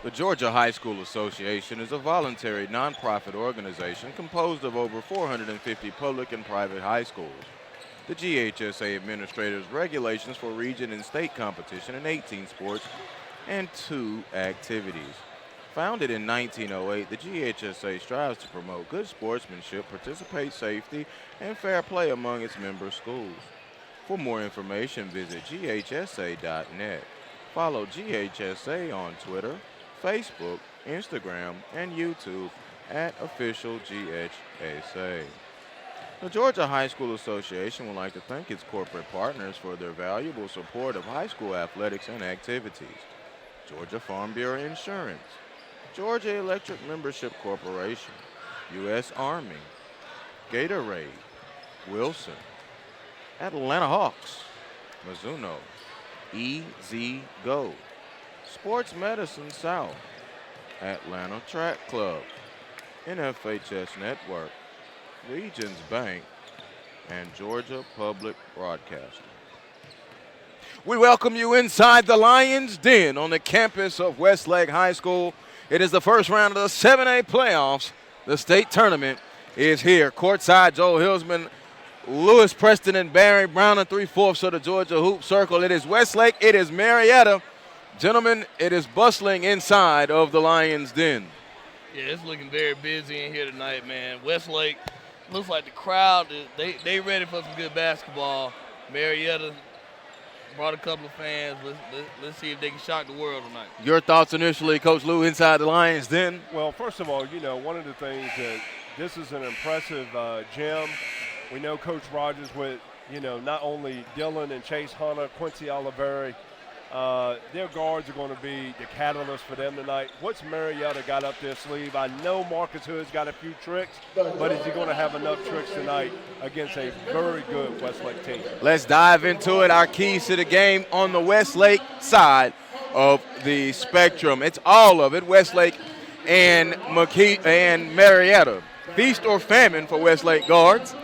The Georgia High School Association is a voluntary nonprofit organization composed of over 450 public and private high schools. The GHSA administers regulations for region and state competition in 18 sports and 2 activities. Founded in 1908, the GHSA strives to promote good sportsmanship, participate safety, and fair play among its member schools. For more information, visit ghsa.net. Follow GHSA on Twitter, Facebook, Instagram, and YouTube at official GHSA. The Georgia High School Association would like to thank its corporate partners for their valuable support of high school athletics and activities. Georgia Farm Bureau Insurance, Georgia Electric Membership Corporation, U.S. Army, Gatorade, Wilson, Atlanta Hawks, Mizuno, EZ Go, Sports Medicine South, Atlanta Track Club, NFHS Network, Regions Bank, and Georgia Public Broadcasting. We welcome you inside the Lions Den on the campus of Westlake High School. It is the first round of the 7A playoffs. The state tournament is here. Courtside, Joel Hillsman, Lewis Preston, and Barry Brown, and 3/4 of the Georgia Hoop Circle. It is Westlake. It is Marietta. Gentlemen, it is bustling inside of the Lions Den. Yeah, it's looking very busy in here tonight, man. Westlake looks like the crowd, they ready for some good basketball. Marietta brought a couple of fans. Let's see if they can shock the world tonight. Your thoughts initially, Coach Lou, inside the Lions Den? Well, first of all, one of the things that this is an impressive gym. We know Coach Rogers with, not only Dylan and Chase Hunter, Quincy Oliveri, their guards are going to be the catalyst for them tonight. What's Marietta got up their sleeve? I know Marcus Hood's got a few tricks, but is he going to have enough tricks tonight against a very good Westlake team? Let's dive into it. Our keys to the game on the Westlake side of the spectrum. It's all of it, Westlake and Marietta. Feast or famine for Westlake guards.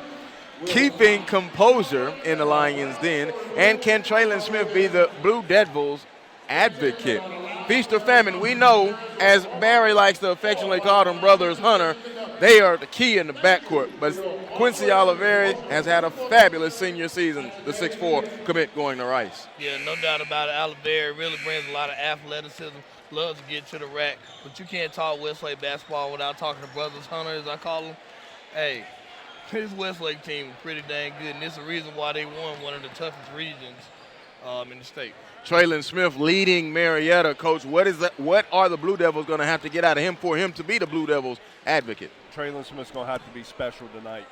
Keeping composure in the Lions Den, and can Traylon Smith be the Blue Devils advocate? Feast or famine, we know, as Barry likes to affectionately call them brothers Hunter, they are the key in the backcourt. But Quincy Oliveri has had a fabulous senior season, the 6'4" commit going to Rice. Yeah, no doubt about it. Oliveri really brings a lot of athleticism, loves to get to the rack, but you can't talk Westlake basketball without talking to brothers Hunter, as I call them. Hey, this Westlake team is pretty dang good, and it's the reason why they won one of the toughest regions in the state. Traylon Smith leading Marietta. Coach, what are the Blue Devils going to have to get out of him for him to be the Blue Devils advocate? Traylon Smith's going to have to be special tonight.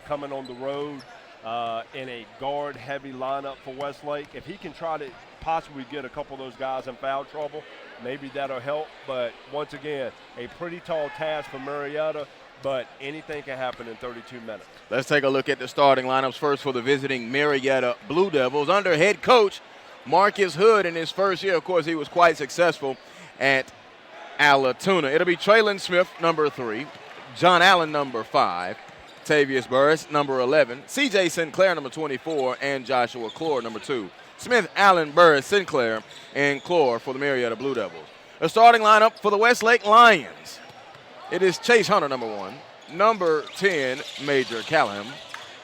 Coming on the road in a guard-heavy lineup for Westlake, if he can try to possibly get a couple of those guys in foul trouble, maybe that'll help. But once again, a pretty tall task for Marietta. But anything can happen in 32 minutes. Let's take a look at the starting lineups first for the visiting Marietta Blue Devils. Under head coach Marcus Hood in his first year, of course, he was quite successful at Alatoona. It'll be Traylon Smith, number 3, John Allen, number 5, Tavius Burris, number 11, C.J. Sinclair, number 24, and Joshua Clore, number 2. Smith, Allen, Burris, Sinclair, and Clore for the Marietta Blue Devils. The starting lineup for the Westlake Lions. It is Chase Hunter, number 1, number 10, Major Callum,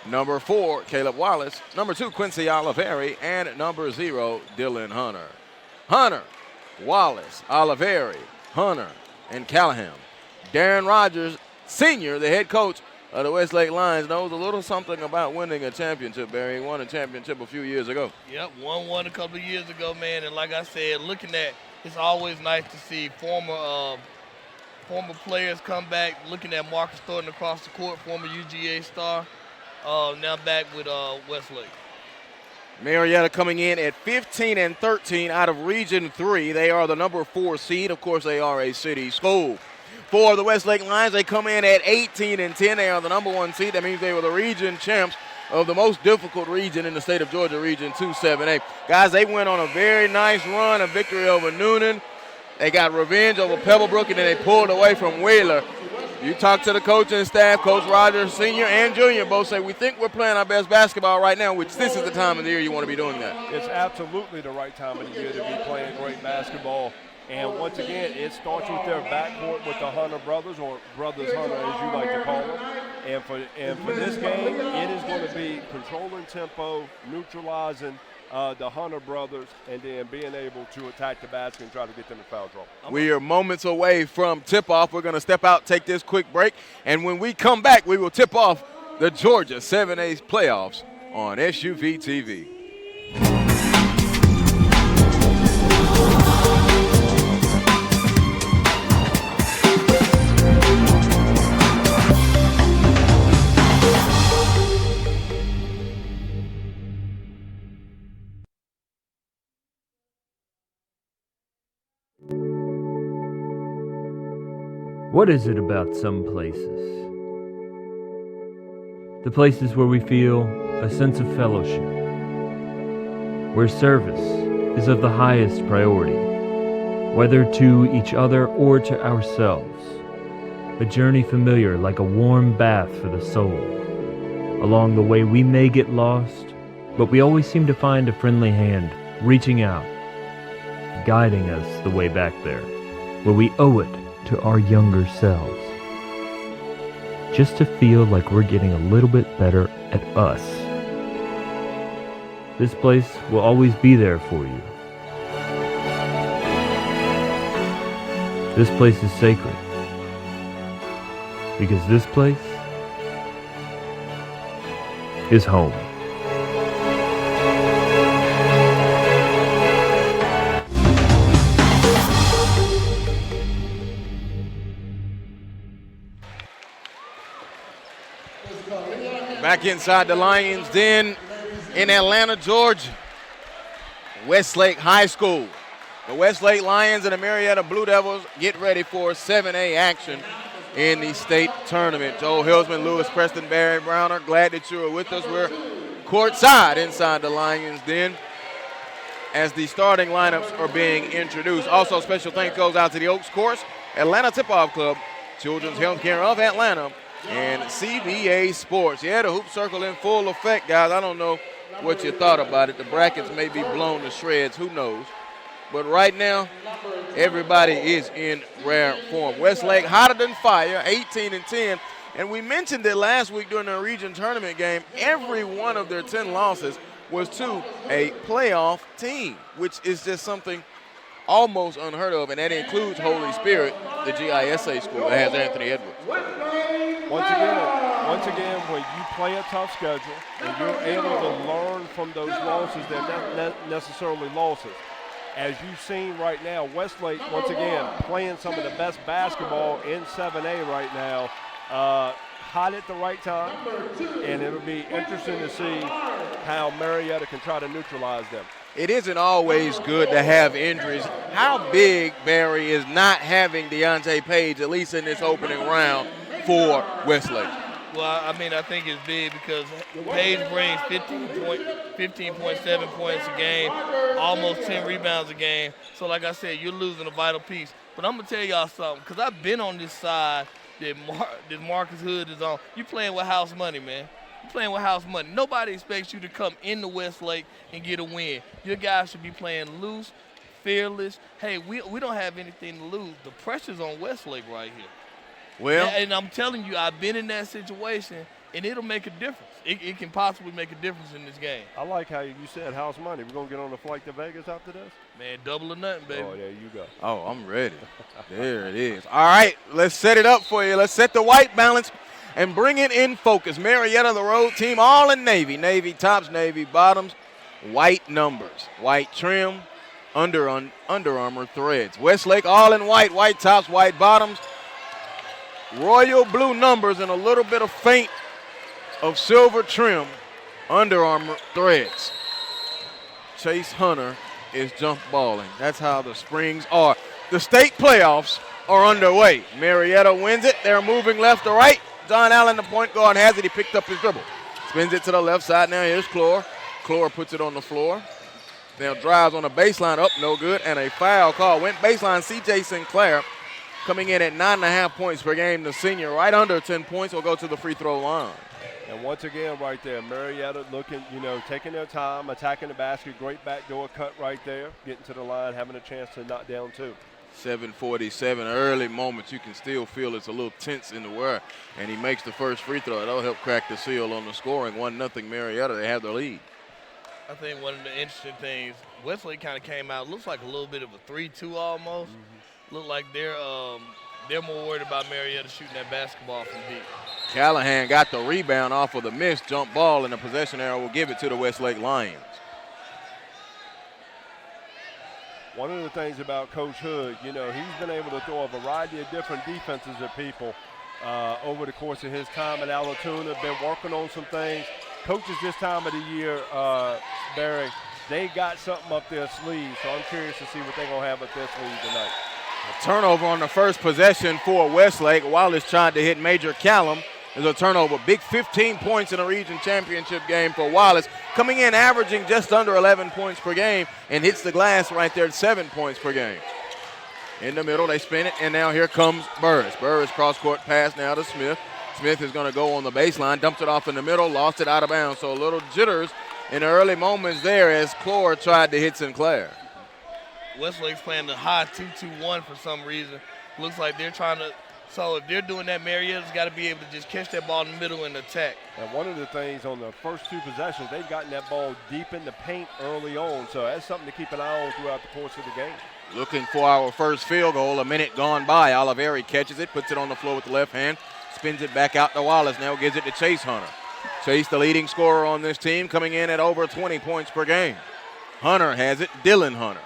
number 4, Caleb Wallace, number 2, Quincy Oliveri, and number 0, Dylan Hunter. Hunter, Wallace, Oliveri, Hunter, and Callahan. Darren Rogers, Sr., the head coach of the Westlake Lions, knows a little something about winning a championship, Barry. He won a championship a few years ago. Yep, won one a couple of years ago, man, and like I said, it's always nice to see former players come back, looking at Marcus Thornton across the court, former UGA star, now back with Westlake. Marietta coming in at 15-13 out of Region 3. They are the number 4 seed. Of course, they are a city school. For the Westlake Lions, they come in at 18-10. They are the number 1 seed. That means they were the region champs of the most difficult region in the state of Georgia, Region 2-7A. Guys, they went on a very nice run, a victory over Noonan. They got revenge over Pebblebrook, and then they pulled away from Wheeler. You talk to the coaching staff, Coach Rogers, Sr. and Junior, both say, we think we're playing our best basketball right now, which this is the time of the year you want to be doing that. It's absolutely the right time of the year to be playing great basketball. And once again, it starts with their backcourt with the Hunter brothers, or Brothers Hunter as you like to call them. And for this game, it is going to be controlling tempo, neutralizing the Hunter brothers, and then being able to attack the basket and try to get them in foul trouble. We are moments away from tip-off. We're going to step out, take this quick break, and when we come back, we will tip off the Georgia 7A playoffs on SUV TV. What is it about some places? The places where we feel a sense of fellowship, where service is of the highest priority, whether to each other or to ourselves. A journey familiar like a warm bath for the soul. Along the way we may get lost, but we always seem to find a friendly hand reaching out, guiding us the way back there, where we owe it to our younger selves, just to feel like we're getting a little bit better at us. This place will always be there for you. This place is sacred, because this place is home. Back inside the Lions Den in Atlanta, Georgia, Westlake High School. The Westlake Lions and the Marietta Blue Devils get ready for 7A action in the state tournament. Joel Hilsman, Lewis Preston, Barry Browner, glad that you are with us. We're courtside inside the Lions Den as the starting lineups are being introduced. Also, special thanks goes out to the Oaks Course, Atlanta Tip-Off Club, Children's Healthcare of Atlanta, and CBA Sports. Yeah, the hoop circle in full effect, guys. I don't know what you thought about it. The brackets may be blown to shreds. Who knows? But right now, everybody is in rare form. Westlake hotter than fire, 18-10. And we mentioned it last week during the region tournament game. Every one of their 10 losses was to a playoff team, which is just something almost unheard of, and that includes Holy Spirit, the GHSA school that has Anthony Edwards. Once again, when you play a tough schedule and you're able to learn from those losses, they're not necessarily losses. As you've seen right now, Westlake, once again, playing some of the best basketball in 7A right now, hot at the right time, and it'll be interesting to see how Marietta can try to neutralize them. It isn't always good to have injuries. How big, Barry, is not having Deontay Page, at least in this opening round, for Westlake? Well, I mean, I think it's big because Page brings 15.7 points a game, almost 10 rebounds a game. So, like I said, you're losing a vital piece. But I'm going to tell y'all something, because I've been on this side that Marcus Hood is on. You playing with house money, man. You're playing with house money. Nobody expects you to come into Westlake and get a win. Your guys should be playing loose, fearless. Hey, we don't have anything to lose. The pressure's on Westlake right here. Well, and I'm telling you, I've been in that situation, and it'll make a difference. It can possibly make a difference in this game. I like how you said house money. We're going to get on a flight to Vegas after this? Man, double or nothing, baby. Oh, there you go. Oh, I'm ready. There it is. All right, let's set it up for you. Let's set the white balance and bring it in focus. Marietta, the road team, all in navy. Navy tops, navy bottoms, white numbers, white trim, Under Armour threads. Westlake, all in white, white tops, white bottoms, royal blue numbers, and a little bit of faint of silver trim, Under Armour threads. Chase Hunter is jump balling. That's how the Springs are. The state playoffs are underway. Marietta wins it. They're moving left to right. John Allen, the point guard, has it. He picked up his dribble. Spins it to the left side. Now here's Clore. Clore puts it on the floor. Now drives on the baseline. Up, no good. And a foul call. Went baseline. C.J. Sinclair coming in at 9.5 points per game. The senior right under 10 points will go to the free throw line. And once again, right there, Marietta looking, taking their time, attacking the basket. Great backdoor cut right there, getting to the line, having a chance to knock down 2. 7:47, early moments. You can still feel it's a little tense in the wear. And he makes the first free throw. That'll help crack the seal on the scoring. 1-0 Marietta. They have the lead. I think one of the interesting things, Westlake kind of came out, looks like a little bit of a 3-2 almost. Look like they're more worried about Marietta shooting that basketball from deep. Callahan got the rebound off of the missed jump ball, and the possession arrow will give it to the Westlake Lions. One of the things about Coach Hood, he's been able to throw a variety of different defenses at people over the course of his time at Alatoona, been working on some things. Coaches this time of the year, Barry, they got something up their sleeve, so I'm curious to see what they're going to have up their sleeve tonight. A turnover on the first possession for Westlake. Wallace tried to hit Major Callum. There's a turnover. Big 15 points in a region championship game for Wallace. Coming in averaging just under 11 points per game and hits the glass right there at 7 points per game. In the middle, they spin it, and now here comes Burris. Burris cross-court pass now to Smith. Smith is going to go on the baseline, dumps it off in the middle, lost it out of bounds. So a little jitters in the early moments there as Clore tried to hit Sinclair. Westlake's playing the high 2-2-1 for some reason. Looks like they're trying to. So if they're doing that, Marietta's got to be able to just catch that ball in the middle and attack. And one of the things on the first 2 possessions, they've gotten that ball deep in the paint early on. So that's something to keep an eye on throughout the course of the game. Looking for our first field goal. A minute gone by. Oliveri catches it, puts it on the floor with the left hand, spins it back out to Wallace. Now gives it to Chase Hunter. Chase, the leading scorer on this team, coming in at over 20 points per game. Hunter has it. Dylan Hunter.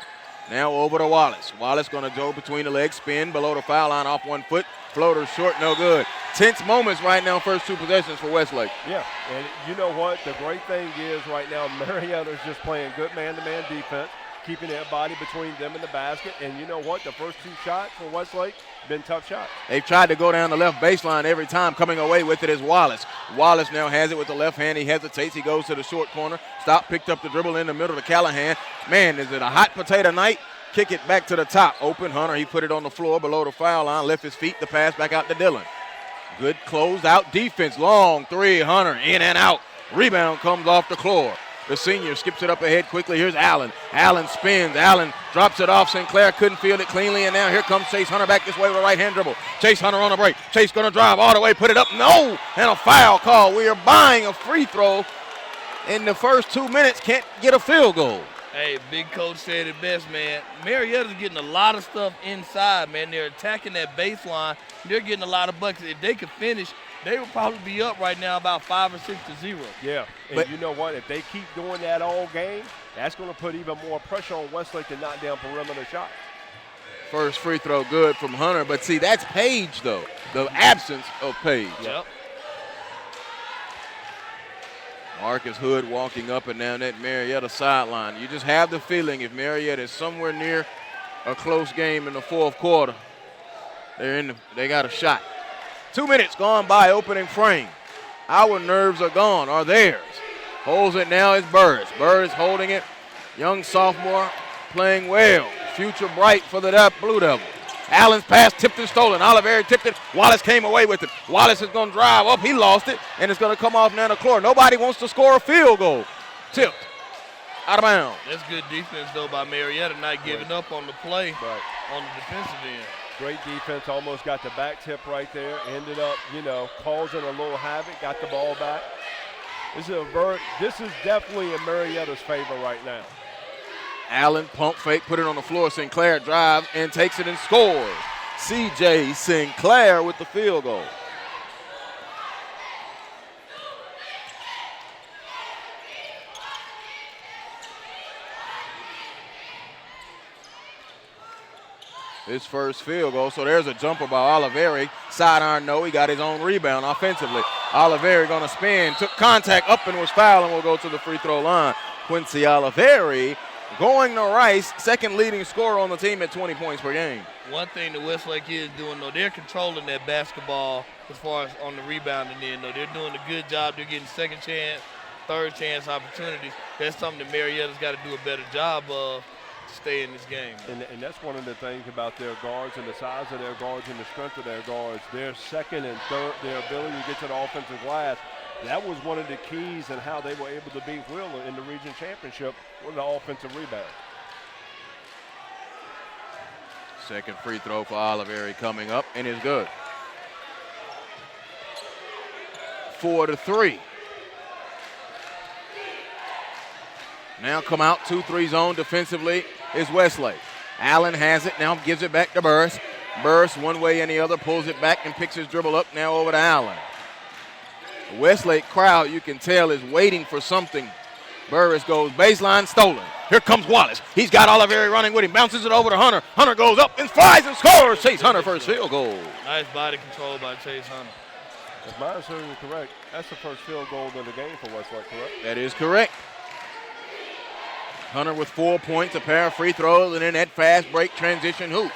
Now over to Wallace. Wallace going to go between the legs, spin below the foul line off 1 foot. Floater short, no good. Tense moments right now, first 2 possessions for Westlake. Yeah, and you know what? The great thing is right now, Marietta's just playing good man-to-man defense, keeping their body between them and the basket. And you know what? The first 2 shots for Westlake been tough shots. They've tried to go down the left baseline every time. Coming away with it is Wallace. Wallace now has it with the left hand. He hesitates. He goes to the short corner. Stop, picked up the dribble in the middle to Callahan. Man, is it a hot potato night? Kick it back to the top. Open Hunter. He put it on the floor below the foul line. Left his feet. The pass back out to Dylan. Good closed out defense. Long 3. Hunter in and out. Rebound comes off the floor. The senior skips it up ahead quickly. Here's Allen. Allen spins. Allen drops it off. Sinclair couldn't field it cleanly. And now here comes Chase Hunter back this way with a right-hand dribble. Chase Hunter on a break. Chase going to drive all the way. Put it up. No. And a foul call. We are buying a free throw in the first 2 minutes. Can't get a field goal. Hey, Big Coach said it best, man. Marietta's getting a lot of stuff inside, man. They're attacking that baseline. They're getting a lot of buckets. If they could finish, they would probably be up right now about 5 or 6-0. Yeah, and but you know what? If they keep doing that all game, that's going to put even more pressure on Westlake to knock down perimeter shots. First free throw good from Hunter, but see, that's Page, though. The absence of Page. Yep. Marcus Hood walking up and down that Marietta sideline. You just have the feeling if Marietta is somewhere near a close game in the fourth quarter, they got a shot. 2 minutes gone by, opening frame. Our nerves are gone, or theirs. Holds it now is Burris. Burris holding it. Young sophomore playing well. Future bright for the Blue Devils. Allen's pass tipped and stolen. Oliveri tipped it. Wallace came away with it. Wallace is going to drive up. He lost it, and it's going to come off now to Clore. Nobody wants to score a field goal. Tipped. Out of bounds. That's good defense, though, by Marietta, not giving up on the play on the defensive end. Great defense. Almost got the back tip right there. Ended up, causing a little havoc. Got the ball back. This is definitely in Marietta's favor right now. Allen pump fake, put it on the floor. Sinclair drives and takes it and scores. C.J. Sinclair with the field goal. His first field goal. So there's a jumper by Oliveri. Sidearm, no. He got his own rebound offensively. Oliveri going to spin. Took contact up and was fouled and will go to the free throw line. Quincy Oliveri going to Rice, second leading scorer on the team at 20 points per game. One thing that Westlake is doing, though, they're controlling that basketball as far as on the rebounding end, though. They're doing a good job. They're getting second chance, third chance opportunities. That's something that Marietta's got to do a better job of to stay in this game. And that's one of the things about their guards and the size of their guards and the strength of their guards. Their second and third, their ability to get to the offensive glass That was one of the keys in how they were able to beat Wheeler in the region championship with the offensive rebound. Second free throw for Oliveri coming up and is good. 4-3. Now come out 2-3 zone defensively is Westlake. Allen has it, now gives it back to Burris. Burris one way and the other pulls it back and picks his dribble up now over to Allen. The Westlake crowd, you can tell, is waiting for something. Burris goes baseline, stolen. Here comes Wallace. He's got Oliveri running with him, bounces it over to Hunter. Hunter goes up and flies and scores. Chase Hunter first field goal. Nice body control by Chase Hunter. If my understanding is correct, that's the first field goal of the game for Westlake, correct? That is correct. Hunter with 4 points, a pair of free throws, and then that fast break transition hoop.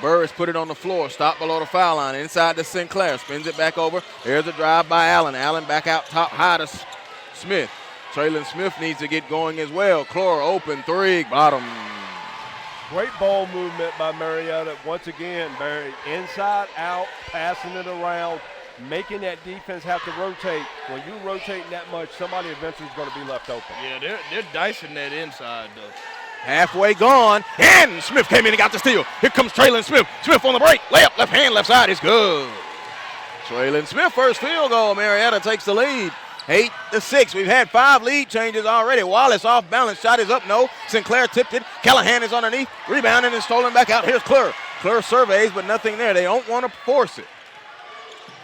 Burris put it on the floor, stopped below the foul line, inside to Sinclair, spins it back over. There's a drive by Allen. Allen back out top high to Smith. Traylon Smith needs to get going as well. Clore open three, bottom. Great ball movement by Marietta. Once again, Barry, inside, out, passing it around, making that defense have to rotate. When you rotate that much, somebody eventually is going to be left open. Yeah, they're dicing that inside, though. Halfway gone, and Smith came in and got the steal. Here comes Traylon Smith. Smith on the break. Layup, left hand, left side is good. Traylon Smith, first field goal. Marietta takes the lead. 8-6. We've had 5 lead changes already. Wallace off balance. Shot is up. No. Sinclair tipped it. Callahan is underneath. Rebounding and stolen back out. Here's Clore. Clore surveys, but nothing there. They don't want to force it.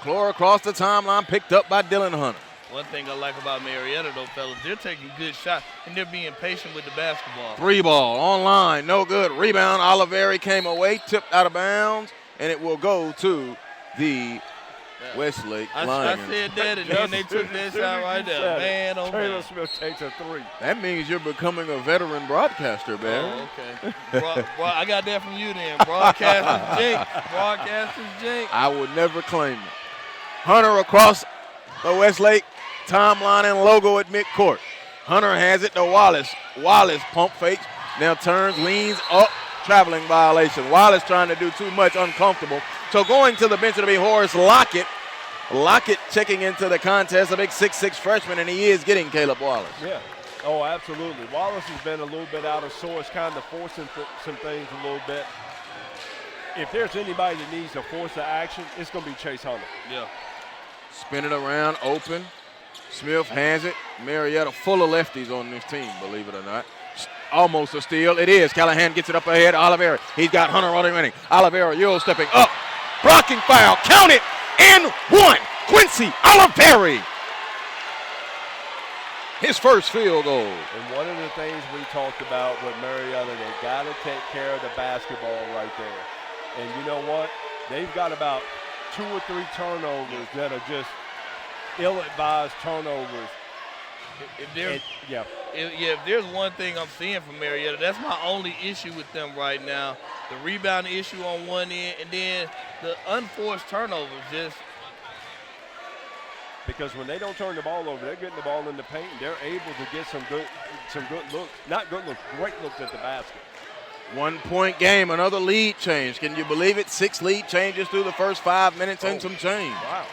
Clore across the timeline, picked up by Dylan Hunter. One thing I like about Marietta, though, fellas, they're taking good shots, and they're being patient with the basketball. 3 ball online. No good. Rebound. Oliveri came away, tipped out of bounds, and it will go to the Westlake I Lions. said that, and then they took that shot right there. Man, oh man. Traylon Smith takes a 3. That means you're becoming a veteran broadcaster, Barry. Oh, okay. I got that from you then. Broadcaster's Jake. Broadcaster's Jake. I would never claim it. Hunter across the Westlake timeline and logo at midcourt. Hunter has it to Wallace. Wallace pump fakes, now turns, leans up, traveling violation. Wallace trying to do too much, uncomfortable. So going to the bench it'll be Horace Lockett. Lockett checking into the contest, a big 6'6" freshman, and he is getting Caleb Wallace. Yeah. Oh, absolutely. Wallace has been a little bit out of sorts, kind of forcing some things a little bit. If there's anybody that needs to force the action, it's going to be Chase Hunter. Yeah. Spin it around, open. Smith has it. Marietta full of lefties on this team, believe it or not. Almost a steal. It is. Callahan gets it up ahead. Oliveri. He's got Hunter running. Oliveri, Euro stepping up. Blocking foul. Count it. And 1. Quincy Oliveri. His first field goal. And one of the things we talked about with Marietta, they got to take care of the basketball right there. And you know what? They've got about 2 or 3 turnovers that are just ill-advised turnovers. If there's one thing I'm seeing from Marietta, that's my only issue with them right now. The rebound issue on one end, and then the unforced turnovers. Just because when they don't turn the ball over, they're getting the ball in the paint, and they're able to get some good looks. Not good looks, great looks at the basket. 1 point game, another lead change. Can you believe it? 6 lead changes through the first 5 minutes and some change. Wow.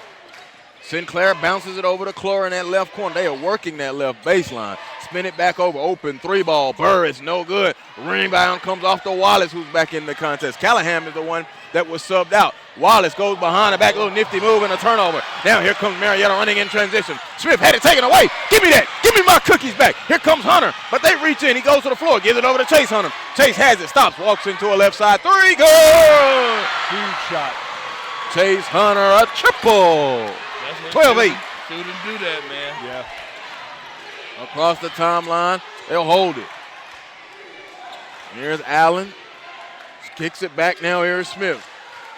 Sinclair bounces it over to Clore in that left corner. They are working that left baseline. Spin it back over. Open 3 ball. Burris, no good. Rebound comes off to Wallace, who's back in the contest. Callahan is the one that was subbed out. Wallace goes behind the back, little nifty move and a turnover. Now here comes Marietta running in transition. Smith had it taken away. Give me that. Give me my cookies back. Here comes Hunter, but they reach in. He goes to the floor, gives it over to Chase Hunter. Chase has it, stops, walks into a left side. 3, good. Huge shot. Chase Hunter, a triple. 12-8. Shouldn't do that, man. Yeah. Across the timeline, they'll hold it. Here's Allen. Kicks it back now. Here's Smith.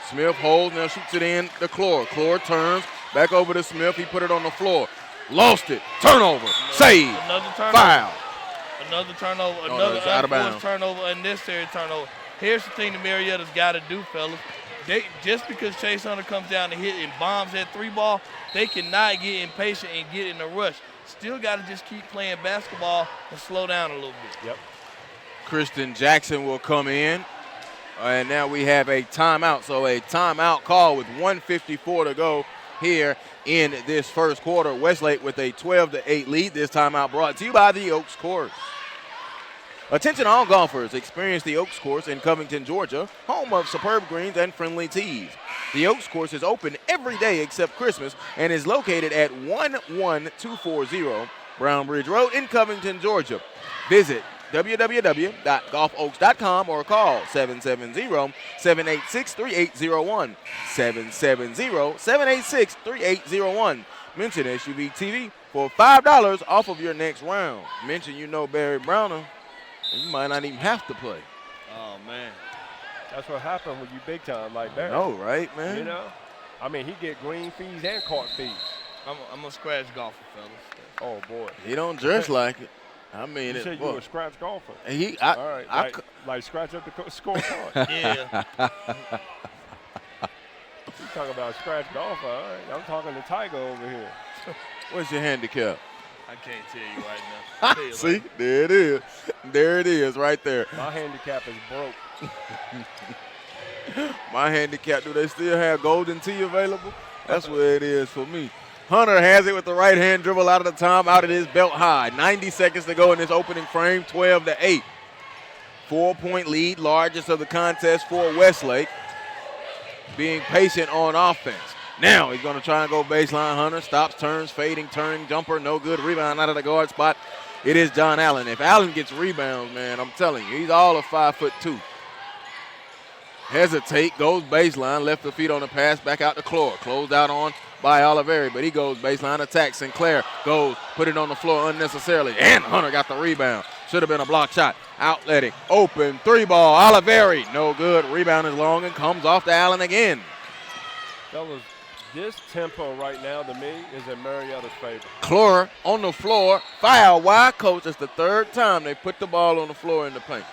Smith holds, now shoots it in to Clore. Clore turns, back over to Smith. He put it on the floor. Lost it. Turnover. Save. Another turnover. Foul. Another turnover. Oh, Another it's out of bounds. unforced turnover, unnecessary turnover. Here's the thing that Marietta's got to do, fellas. Just because Chase Hunter comes down and hit and bombs that 3 ball, they cannot get impatient and get in a rush. Still got to just keep playing basketball and slow down a little bit. Yep. Kristen Jackson will come in. And now we have a timeout. So a timeout call with 1:54 to go here in this first quarter. Westlake with a 12-8 lead. This time out brought to you by the Oaks Course. Attention all golfers, experience the Oaks Course in Covington, Georgia, home of superb greens and friendly tees. The Oaks Course is open every day except Christmas and is located at 11240 Brown Bridge Road in Covington, Georgia. Visit www.golfoaks.com or call 770-786-3801, 770-786-3801. Mention SUV TV for $5 off of your next round. Mention you know Barry Browner, and you might not even have to play. Oh, man. That's what happened when you big time like that. No, right, man? You know? I mean, he get green fees and cart fees. I'm a scratch golfer, fellas. Oh, boy. He don't dress like it. I mean, you said you were a scratch golfer. All right, like scratch up the scorecard. Yeah. You talking about a scratch golfer? All right, I'm talking to Tiger over here. What's your handicap? I can't tell you right now. Tell you See, later. there it is. There it is right there. My handicap is broke. My handicap, do they still have golden tea available? That's where it is for me. Hunter has it with the right hand dribble out of the time, out of his belt high. 90 seconds to go in this opening frame, 12-8. 4-point lead, largest of the contest for Westlake. Being patient on offense. Now he's going to try and go baseline. Hunter stops, turns, fading, turning, jumper, no good. Rebound out of the guard spot. It is John Allen. If Allen gets rebounds, man, I'm telling you, he's all of 5'2". Hesitate, goes baseline, left the feet on the pass, back out to Clore. Closed out on by Oliveri, but he goes baseline, attacks. Sinclair goes, put it on the floor unnecessarily, and Hunter got the rebound. Should have been a block shot. Outletting, open, three ball, Oliveri, no good. Rebound is long and comes off to Allen again. Fellas, this tempo right now to me is in Marietta's favor. Clore on the floor, foul. Why, coach? It's the third time they put the ball on the floor in the paint.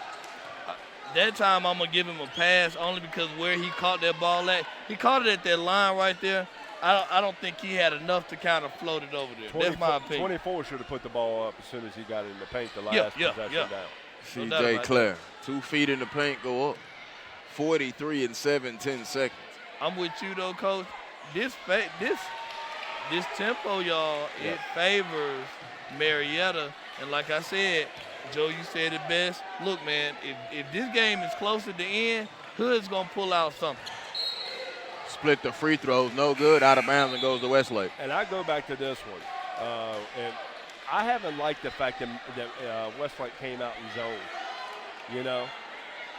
That time I'm going to give him a pass only because where he caught that ball at, he caught it at that line right there. I don't think he had enough to kind of float it over there. That's my opinion. 24 should have put the ball up as soon as he got it in the paint the last possession down. C.J. Clare, 2 feet in the paint, go up. 43 and 7/10 seconds. I'm with you though, coach. This tempo, y'all, it favors Marietta. And like I said, Joe, you said it best. Look, man, if this game is close to the end, Hood's going to pull out something. Split the free throws, no good, out of bounds, and goes to Westlake. And I go back to this one. And I haven't liked the fact that Westlake came out in zone. You know,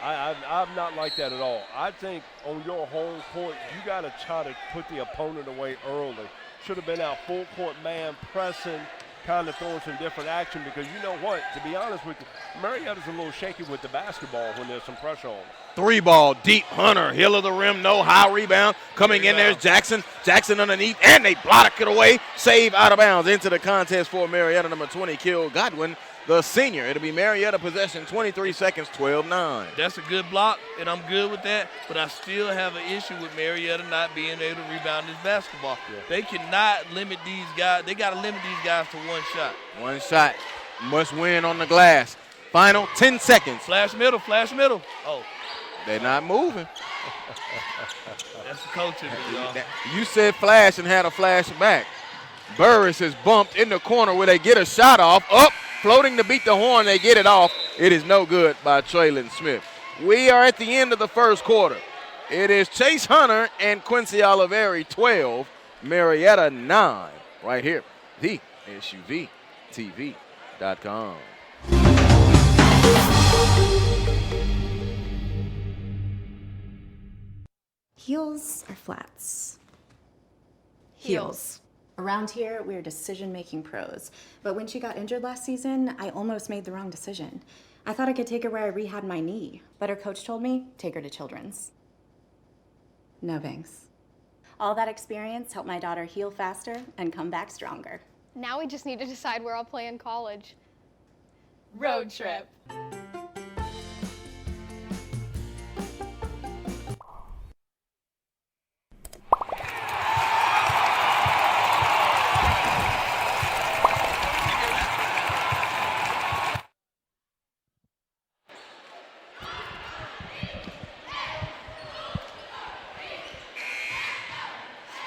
I've not liked that at all. I think on your home court, you got to try to put the opponent away early. Should have been out full court man, pressing, kind of throwing some different action because you know what, to be honest with you, Marietta's a little shaky with the basketball when there's some pressure on them. 3 ball, deep, Hunter, hill of the rim, no high rebound. Coming in there's Jackson. Jackson underneath, and they block it away. Save out of bounds into the contest for Marietta. Number 20, Kill Godwin, the senior. It'll be Marietta possession, 23 seconds, 12-9. That's a good block, and I'm good with that, but I still have an issue with Marietta not being able to rebound this basketball. Yeah. They cannot limit these guys. They got to limit these guys to one shot. One shot. Must win on the glass. Final 10 seconds. Flash middle, flash middle. Oh. They're not moving. That's the coaching, y'all. You said flash and had a flash back. Burris is bumped in the corner where they get a shot off. Up, floating to beat the horn. They get it off. It is no good by Traylon Smith. We are at the end of the first quarter. It is Chase Hunter and Quincy Oliveri 12, Marietta 9. Right here, the SUVTV.com. Heels or flats? Heels. Around here, we're decision-making pros. But when she got injured last season, I almost made the wrong decision. I thought I could take her where I rehabbed my knee, but her coach told me, take her to Children's. No thanks. All that experience helped my daughter heal faster and come back stronger. Now we just need to decide where I'll play in college. Road trip.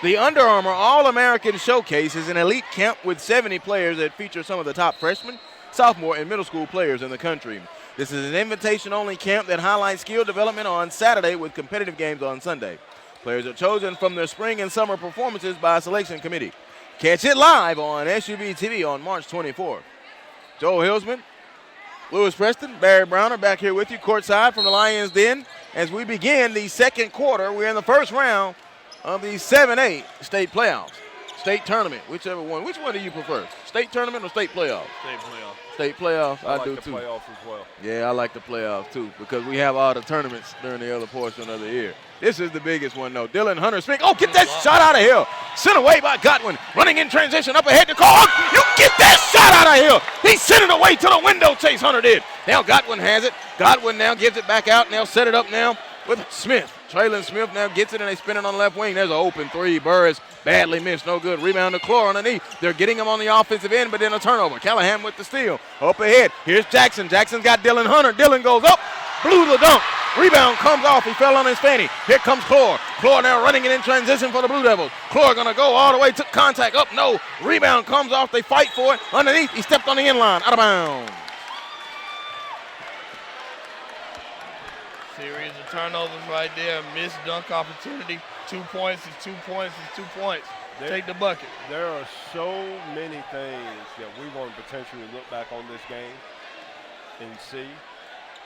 The Under Armour All-American Showcase is an elite camp with 70 players that feature some of the top freshmen, sophomore, and middle school players in the country. This is an invitation-only camp that highlights skill development on Saturday with competitive games on Sunday. Players are chosen from their spring and summer performances by a selection committee. Catch it live on SUB TV on March 24th. Joel Hilsman, Lewis Preston, Barry Browner back here with you courtside from the Lions Den. As we begin the second quarter, we're in the first round of the 7A state playoffs. State tournament, whichever one. Which one do you prefer? State tournament or state playoffs? State playoff. State playoffs, I like do the too. playoffs as well. Yeah, I like the playoffs too because we have all the tournaments during the other portion of the year. This is the biggest one though. Dylan Hunter Smith. Oh, get that shot out of here. Sent away by Godwin. Running in transition up ahead to Cole. You get that shot out of here. He sent it away to the window. Chase Hunter did. Now Godwin has it. Godwin now gives it back out. Now set it up now with Smith. Traylon Smith now gets it and they spin it on the left wing. There's an open three. Burris badly missed. No good. Rebound to Clore underneath. They're getting him on the offensive end, but then a turnover. Callahan with the steal. Up ahead. Here's Jackson. Jackson's got Dylan Hunter. Dylan goes up. Blew the dunk. Rebound comes off. He fell on his fanny. Here comes Clore. Clore now running it in transition for the Blue Devils. Clore going to go all the way. Took contact. Up. No. Rebound comes off. They fight for it. Underneath. He stepped on the end line. Out of bounds. Series of turnovers right there. Missed dunk opportunity. 2 points is 2 points is 2 points. Take the bucket. There are so many things that we want to potentially look back on this game and see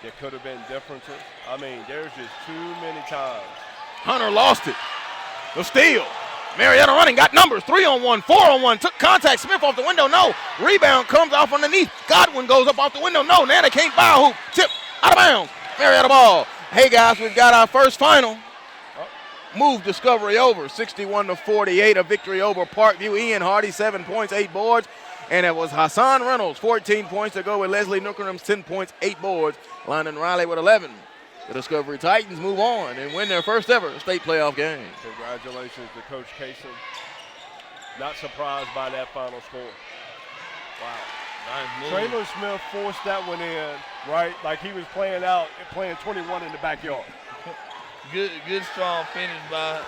that could have been differences. I mean, there's just too many times. Hunter lost it. The steal. Marietta running, got numbers. 3-on-1, 4-on-1. Took contact. Smith off the window. No. Rebound comes off underneath. Godwin goes up off the window. No. Now they can't buy a hoop. Tip out of bounds. Marietta ball. Hey guys, we've got our first final. Move Discovery over. 61-48. A victory over Parkview. Ian Hardy, 7 points, 8 boards. And it was Hassan Reynolds, 14 points to go with Leslie Nookeram's 10 points, 8 boards. Lyndon Riley with 11. The Discovery Titans move on and win their first ever state playoff game. Congratulations to Coach Kaysen. Not surprised by that final score. Wow. Nice move. Traylon Smith forced that one in, right? Like he was playing 21 in the backyard. Good strong finish by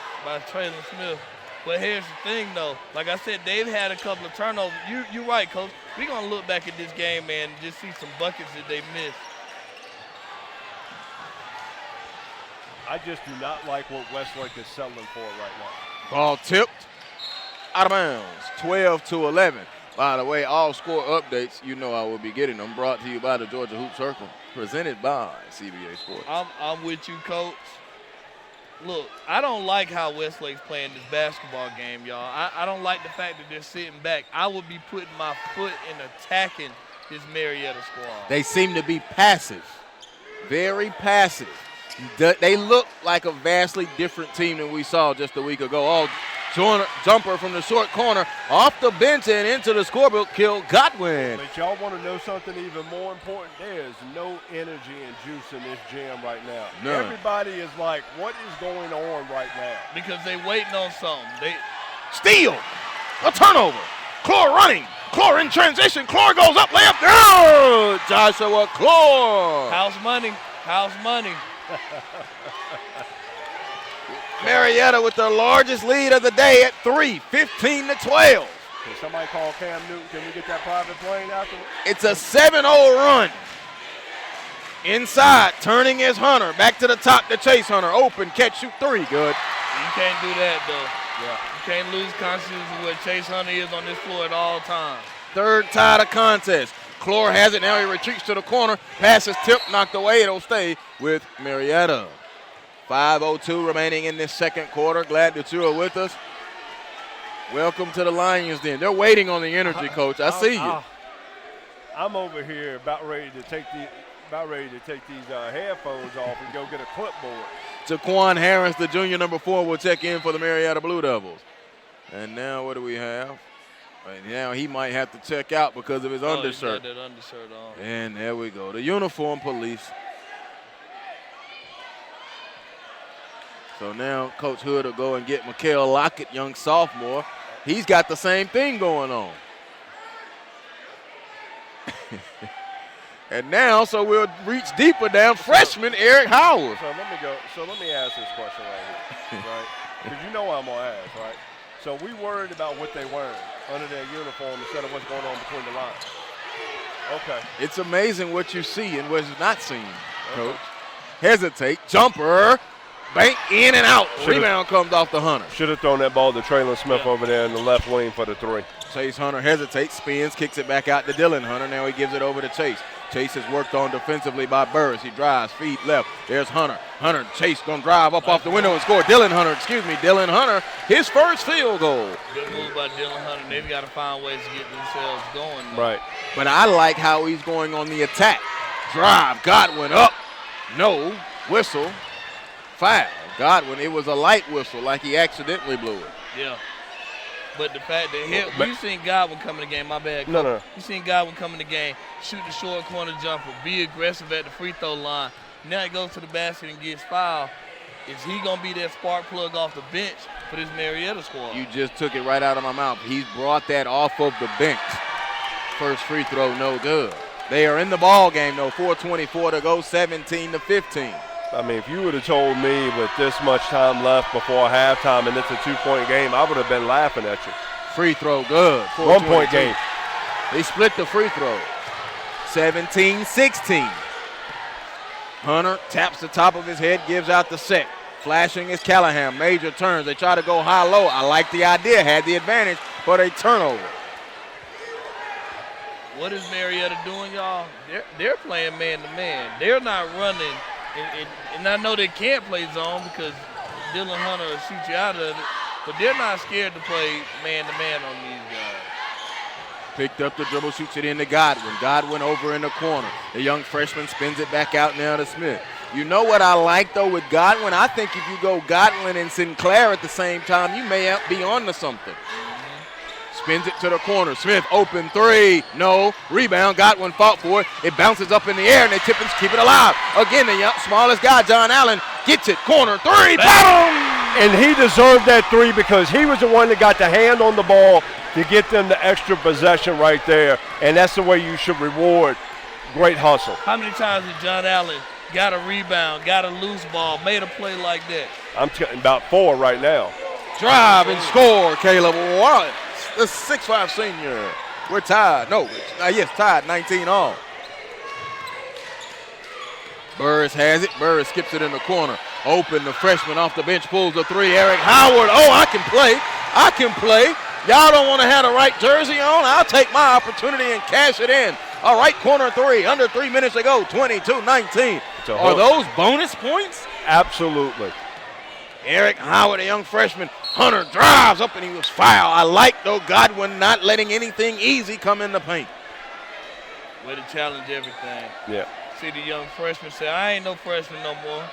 Traylon Smith. But here's the thing, though. Like I said, they've had a couple of turnovers. You're right, Coach. We're going to look back at this game, man, and just see some buckets that they missed. I just do not like what Westlake is settling for right now. Ball tipped out of bounds, 12-11. By the way, all score updates, you know I will be getting them, brought to you by the Georgia Hoop Circle, presented by CBA Sports. I'm with you, Coach. Look, I don't like how Westlake's playing this basketball game, y'all. I don't like the fact that they're sitting back. I would be putting my foot in attacking this Marietta squad. They seem to be passive, very passive. They look like a vastly different team than we saw just a week ago. Oh, jumper from the short corner, off the bench and into the scorebook, kill Godwin. But y'all want to know something even more important? There's no energy and juice in this gym right now. None. Everybody is like, what is going on right now? Because they waiting on something. Steal, a turnover. Clore running. Clore in transition. Clore goes up, layup. Good. Joshua Clore. House money. House money. Marietta with the largest lead of the day at 3, 15-12. Can somebody call Cam Newton? Can we get that private plane afterwards? It's a 7-0 run. Inside, turning is Hunter. Back to the top to Chase Hunter. Open, catch, shoot, 3. Good. You can't do that, though. Yeah. You can't lose consciousness of where Chase Hunter is on this floor at all times. Third tie to contest. Clore has it. Now he retreats to the corner. Passes tip, knocked away. It'll stay with Marietta. 5:02 remaining in this second quarter. Glad that you are with us. Welcome to the Lions Den. They're waiting on the energy, Coach. I see you. I'm over here about ready to take these headphones off and go get a clipboard. Jaquan Harris, the junior number 4, will check in for the Marietta Blue Devils. And now what do we have? Right now he might have to check out because of his undershirt. He's got that undershirt on. And there we go. The uniform police. So now Coach Hood will go and get Mikael Lockett, young sophomore. He's got the same thing going on. And now, so we'll reach deeper down, freshman Eric Howard. So let me ask this question right here, right? Because you know what I'm going to ask, right? So we worried about what they wearing under their uniform instead of what's going on between the lines. Okay. It's amazing what you see and what's not seen, Coach. Hesitate, jumper, bank in and out. Rebound comes off the Hunter. Should have thrown that ball to Traylon Smith over there in the left wing for the 3. Chase Hunter hesitates, spins, kicks it back out to Dylan Hunter. Now he gives it over to Chase. Chase is worked on defensively by Burris. He drives, feet left. There's Hunter. Hunter, Chase gonna drive up off the window and score. Dylan Hunter, his first field goal. Good move by Dylan Hunter. They've got to find ways to get themselves going. Right. But I like how he's going on the attack. Drive, Godwin up. No, whistle, foul. Godwin, it was a light whistle, like he accidentally blew it. Yeah. But the fact that we've seen Godwin come in the game, my bad. No. You've seen Godwin come in the game, shoot the short corner jumper, be aggressive at the free throw line. Now he goes to the basket and gets fouled. Is he going to be that spark plug off the bench for this Marietta squad? You just took it right out of my mouth. He's brought that off of the bench. First free throw, no good. They are in the ball game, though. 4:24 to go, 17-15. I mean, if you would have told me with this much time left before halftime and it's a 2-point game, I would have been laughing at you. Free throw, good. 1-point game. They split the free throw. 17-16. Hunter taps the top of his head, gives out the set. Flashing is Callahan. Major turns. They try to go high-low. I like the idea. Had the advantage, but a turnover. What is Marietta doing, y'all? They're playing man-to-man. They're not running. And I know they can't play zone because Dylan Hunter will shoot you out of it, but they're not scared to play man-to-man on these guys. Picked up the dribble, shoots it into Godwin. Godwin over in the corner. The young freshman spins it back out now to Smith. You know what I like, though, with Godwin? I think if you go Godwin and Sinclair at the same time, you may be on to something. Spins it to the corner. Smith, open 3. No. Rebound. Godwin fought for it. It bounces up in the air, and they tip and keep it alive. Again, the smallest guy, John Allen, gets it. Corner 3. Boom! And he deserved that 3 because he was the one that got the hand on the ball to get them the extra possession right there. And that's the way you should reward great hustle. How many times did John Allen got a rebound, got a loose ball, made a play like that? I'm talking about 4 right now. Drive and score, Caleb. What? The 6'5" senior. We're tied. No, yes, tied, 19 all. Burris has it. Burris skips it in the corner. Open, the freshman off the bench pulls the 3. Eric Howard. Oh, I can play. Y'all don't want to have the right jersey on? I'll take my opportunity and cash it in. All right, corner 3. Under 3 minutes to go. 22-19. Are those bonus points? Absolutely. Eric Howard, a young freshman. Hunter drives up and he was fouled. I like, though, Godwin not letting anything easy come in the paint. Way to challenge everything. Yeah. See the young freshman say, I ain't no freshman no more.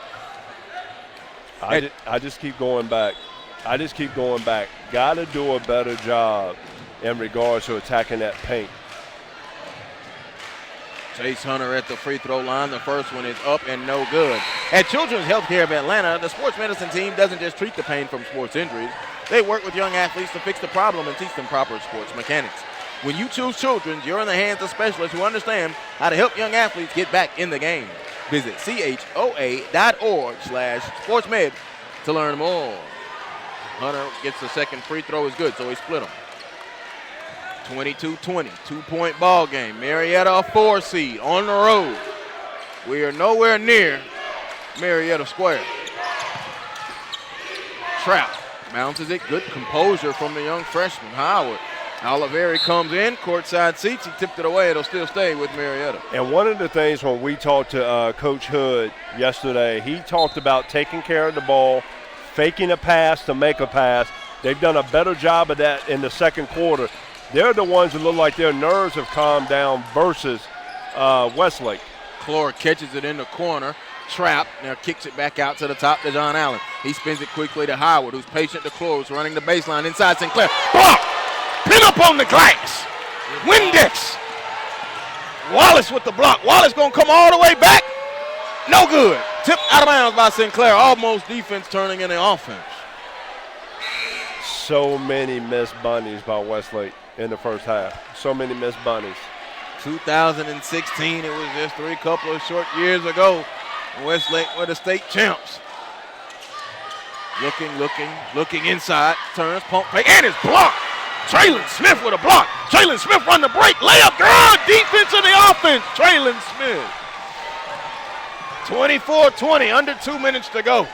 I just keep going back. Got to do a better job in regards to attacking that paint. Chase Hunter at the free throw line. The first one is up and no good. At Children's Healthcare of Atlanta, the sports medicine team doesn't just treat the pain from sports injuries. They work with young athletes to fix the problem and teach them proper sports mechanics. When you choose Children's, you're in the hands of specialists who understand how to help young athletes get back in the game. Visit choa.org/sportsmed to learn more. Hunter gets the second free throw, is good, so he split them. 22-20, 2-point ball game. Marietta a 4 seed on the road. We are nowhere near Marietta Square. Trout bounces it. Good composure from the young freshman, Howard. Oliveri comes in, courtside seats. He tipped it away. It'll still stay with Marietta. And one of the things when we talked to Coach Hood yesterday, he talked about taking care of the ball, faking a pass to make a pass. They've done a better job of that in the second quarter. They're the ones that look like their nerves have calmed down versus Westlake. Clore catches it in the corner. Trap now kicks it back out to the top to John Allen. He spins it quickly to Howard, who's patient to close, running the baseline inside Sinclair. Block! Pin up on the glass. Windex. Wallace with the block. Wallace going to come all the way back. No good. Tipped out of bounds by Sinclair. Almost defense turning into offense. So many missed bunnies by Westlake in the first half. So many missed bunnies. 2016, it was just a couple of short years ago. Westlake were the state champs. Looking inside, turns, pump fake, and it's blocked. Traylon Smith with a block. Traylon Smith run the break, layup, good defense in the offense. Traylon Smith. 24-20, under 2 minutes to go.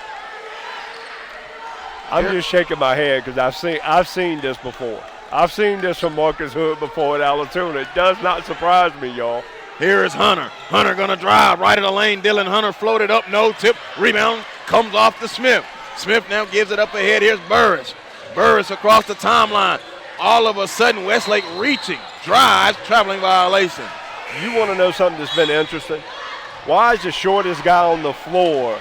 I'm just shaking my head because I've seen this before. I've seen this from Marcus Hood before at Alatoona. It does not surprise me, y'all. Here is Hunter. Hunter gonna drive right of the lane. Dylan Hunter floated up, no tip. Rebound comes off to Smith. Smith now gives it up ahead. Here's Burris. Burris across the timeline. All of a sudden, Westlake reaching, drives, traveling violation. You want to know something that's been interesting? Why is the shortest guy on the floor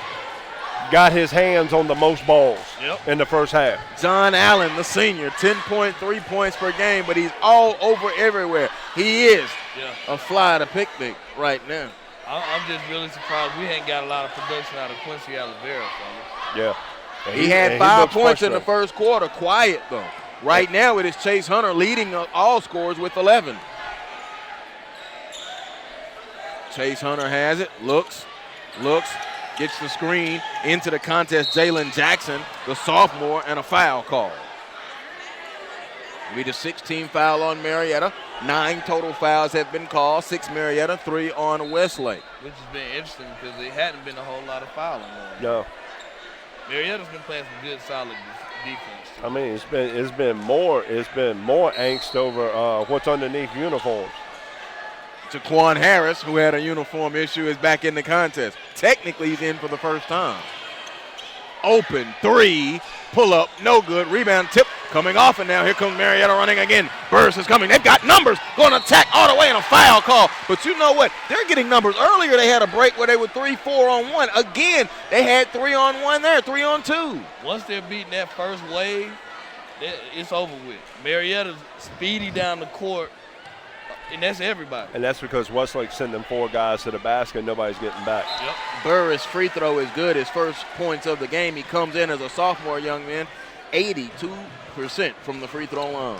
got his hands on the most balls in the first half? John Allen, the senior, 10.3 points per game, but he's all over everywhere. He is a fly at a picnic right now. I'm just really surprised we ain't got a lot of production out of Quincy Olivera, fellas. Yeah. He had 5 points in the first quarter, quiet though. Right now it is Chase Hunter leading all scorers with 11. Chase Hunter has it, looks, gets the screen into the contest. Jalen Jackson, the sophomore, and a foul call. It'll be the 16th foul on Marietta. 9 total fouls have been called, 6 Marietta, 3 on Westlake. Which has been interesting because there hadn't been a whole lot of fouling on. No. Marietta's been playing some good, solid defense. I mean, it's been more angst over what's underneath uniforms. Jaquan Harris, who had a uniform issue, is back in the contest. Technically, he's in for the first time. Open three, pull up, no good. Rebound tip coming off, and now here comes Marietta running again. Burris is coming. They've got numbers going to attack all the way in a foul call. But you know what? They're getting numbers. Earlier they had a break where they were 3-4 on 1. Again, they had 3 on 1 there, 3 on 2. Once they're beating that first wave, it's over with. Marietta's speedy down the court, and that's everybody. And that's because Westlake's sending 4 guys to the basket and nobody's getting back. Yep. Burris' free throw is good. His first points of the game. He comes in as a sophomore young man, 82% from the free throw line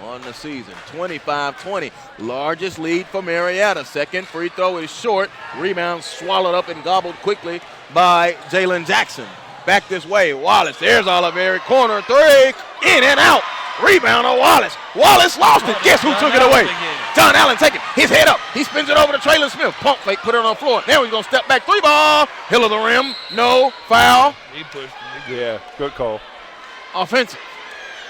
on the season. 25-20, largest lead for Marietta. Second free throw is short. Rebound swallowed up and gobbled quickly by Jalen Jackson. Back this way, Wallace. There's Oliveri. Corner three, in and out. Rebound on Wallace. Wallace lost it. Guess who took it away? John Allen taking his head up. He spins it over to Traylon Smith. Pump fake, put it on the floor. Now he's going to step back. 3 ball. Hill of the rim. No foul. He pushed him. Yeah, good call. Offensive.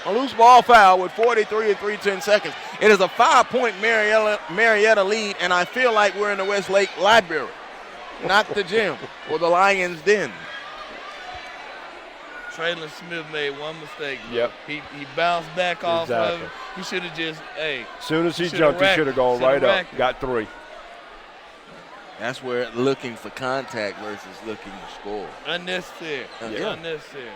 A loose ball foul with 43 and 3/10 seconds. It is a 5-point Marietta lead, and I feel like we're in the Westlake Library, not the gym or the Lions Den. Traylon Smith made one mistake. Yep. He bounced back off of Exactly. it. He should have just, As soon as he jumped, he should have gone right up. Got 3. That's where looking for contact versus looking to score. Unnecessary. Yeah. Unnecessary.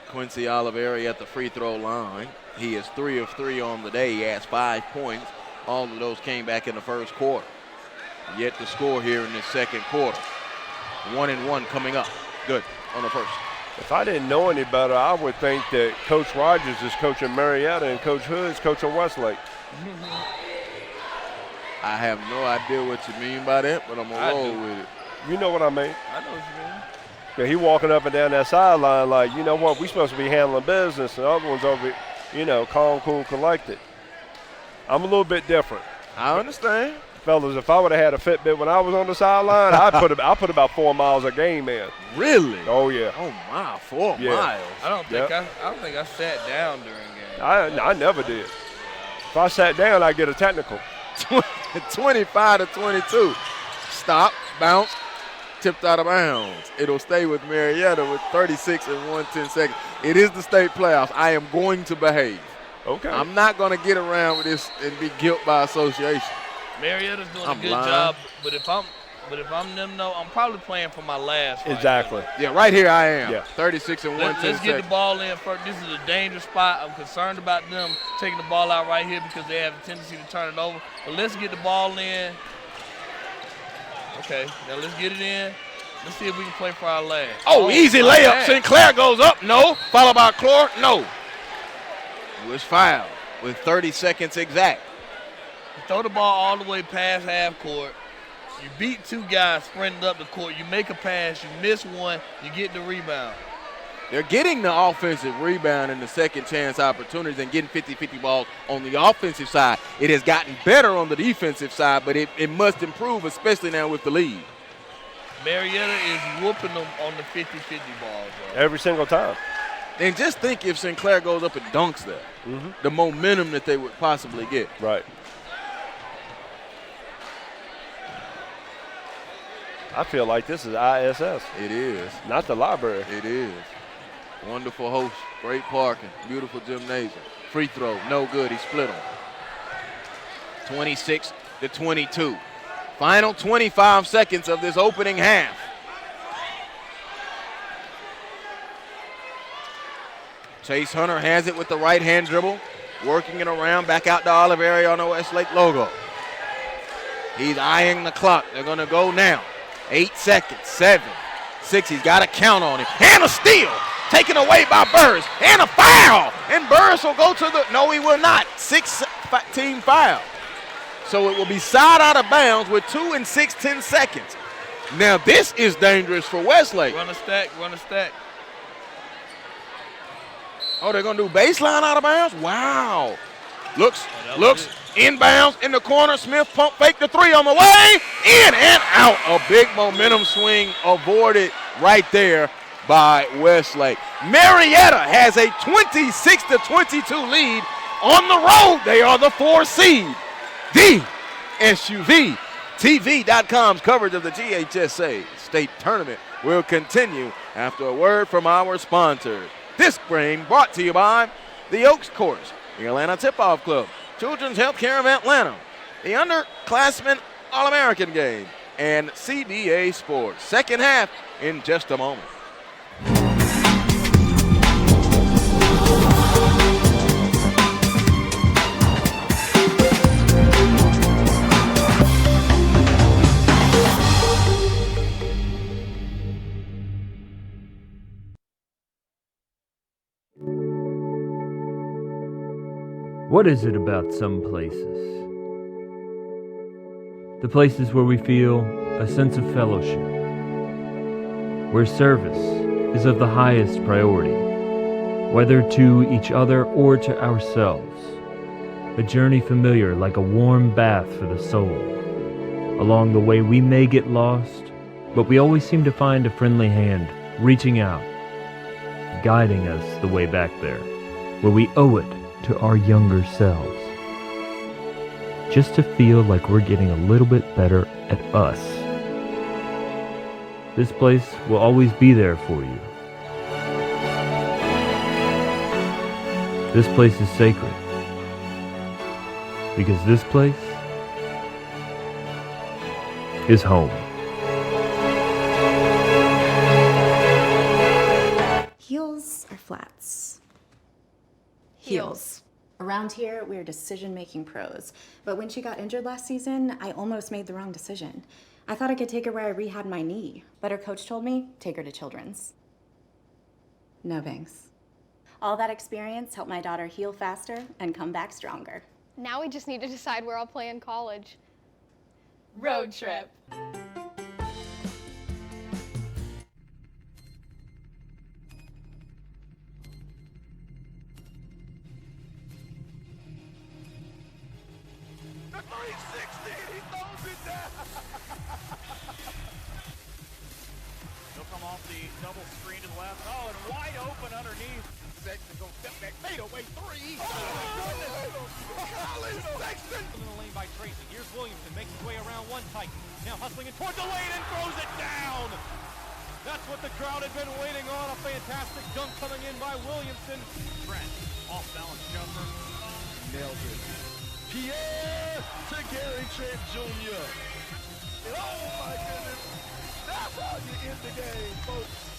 Quincy Oliveri at the free throw line. He is 3 of 3 on the day. He has 5 points. All of those came back in the first quarter. Yet to score here in the second quarter. 1-1 coming up. Good on the first. If I didn't know any better, I would think that Coach Rogers is coaching Marietta and Coach Hood is coaching Westlake. I have no idea what you mean by that, but I'm going to roll with it. You know what I mean? I know what you mean. Yeah, he walking up and down that sideline like, you know what, we supposed to be handling business, and the other one's over, calm, cool, collected. I'm a little bit different. I understand. Fellas, if I would have had a Fitbit when I was on the sideline, I put about 4 miles a game in. Really? Oh, yeah. Oh, my, 4 Yeah. miles. I don't think I sat down during games. I never did. If I sat down, I'd get a technical. 25-22. Stop, bounce, tipped out of bounds. It'll stay with Marietta with 36 and 1/10 seconds. It is the state playoffs. I am going to behave. Okay. I'm not going to get around with this and be guilt by association. Marietta's doing I'm a good lying. job, but if I'm them, though, I'm probably playing for my last. Right Exactly. now. Yeah, right here I am. Yeah. 36 and 1/10 Let's get the seconds. ball in first. This is a dangerous spot. I'm concerned about them taking the ball out right here because they have a tendency to turn it over. But let's get the ball in. Okay, now let's get it in. Let's see if we can play for our last. Oh, easy my layup. bad. Sinclair goes up. No. Followed by Clore. No. It was fouled with 30 seconds exact. You throw the ball all the way past half court. You beat 2 guys sprinting up the court. You make a pass. You miss one. You get the rebound. They're getting the offensive rebound and the second chance opportunities and getting 50-50 balls on the offensive side. It has gotten better on the defensive side, but it must improve, especially now with the lead. Marietta is whooping them on the 50-50 balls. Every single time. And just think if Sinclair goes up and dunks there, the momentum that they would possibly get. Right. I feel like this is ISS. It is. Not the library. It is. Wonderful host, great parking, beautiful gymnasium. Free throw, no good, he split them. 26-22. Final 25 seconds of this opening half. Chase Hunter has it with the right-hand dribble, working it around, back out to Oliveri on the Westlake logo. He's eyeing the clock. They're going to go now. 8 seconds, 7, 6. He's got to count on it. And a steal taken away by Burris. And a foul. And Burris will go to the – no, he will not. 6-team foul. So it will be side out of bounds with 2 and 6/10 seconds. Now this is dangerous for Westlake. Run a stack, run a stack. Oh, they're going to do baseline out of bounds? Wow. Looks, inbounds in the corner. Smith pump fake the three on the way. In and out. A big momentum swing avoided right there by Westlake. Marietta has a 26-22 lead on the road. They are the 4 seed. The SUV TV.com's coverage of the GHSA State Tournament will continue after a word from our sponsors. This spring brought to you by the Oaks Course, the Atlanta Tip-Off Club, Children's Healthcare of Atlanta, the Underclassmen All-American Game, and CBA Sports. Second half in just a moment. What is it about some places? The places where we feel a sense of fellowship, where service is of the highest priority, whether to each other or to ourselves. A journey familiar like a warm bath for the soul. Along the way we may get lost, but we always seem to find a friendly hand reaching out, guiding us the way back there, where we owe it to our younger selves, just to feel like we're getting a little bit better at us. This place will always be there for you. This place is sacred, because this place is home. Heels or flats? Heels. Around here, we're decision-making pros. But when she got injured last season, I almost made the wrong decision. I thought I could take her where I rehabbed my knee, but her coach told me, take her to Children's. No thanks. All that experience helped my daughter heal faster and come back stronger. Now we just need to decide where I'll play in college. Road trip. The 360, he throws it down. He'll come off the double screen to the left. Oh, and wide open underneath. Sexton goes step back, fade away three. Oh, my goodness. Colin Sexton. In the lane by Tracy. Here's Williamson, makes his way around one tight. Now hustling it towards the lane and throws it down. That's what the crowd had been waiting on. A fantastic dunk coming in by Williamson. Trent, off balance jumper. Nails it. Pierre to Gary Trent Jr. And oh my goodness, that's how you end the game, folks.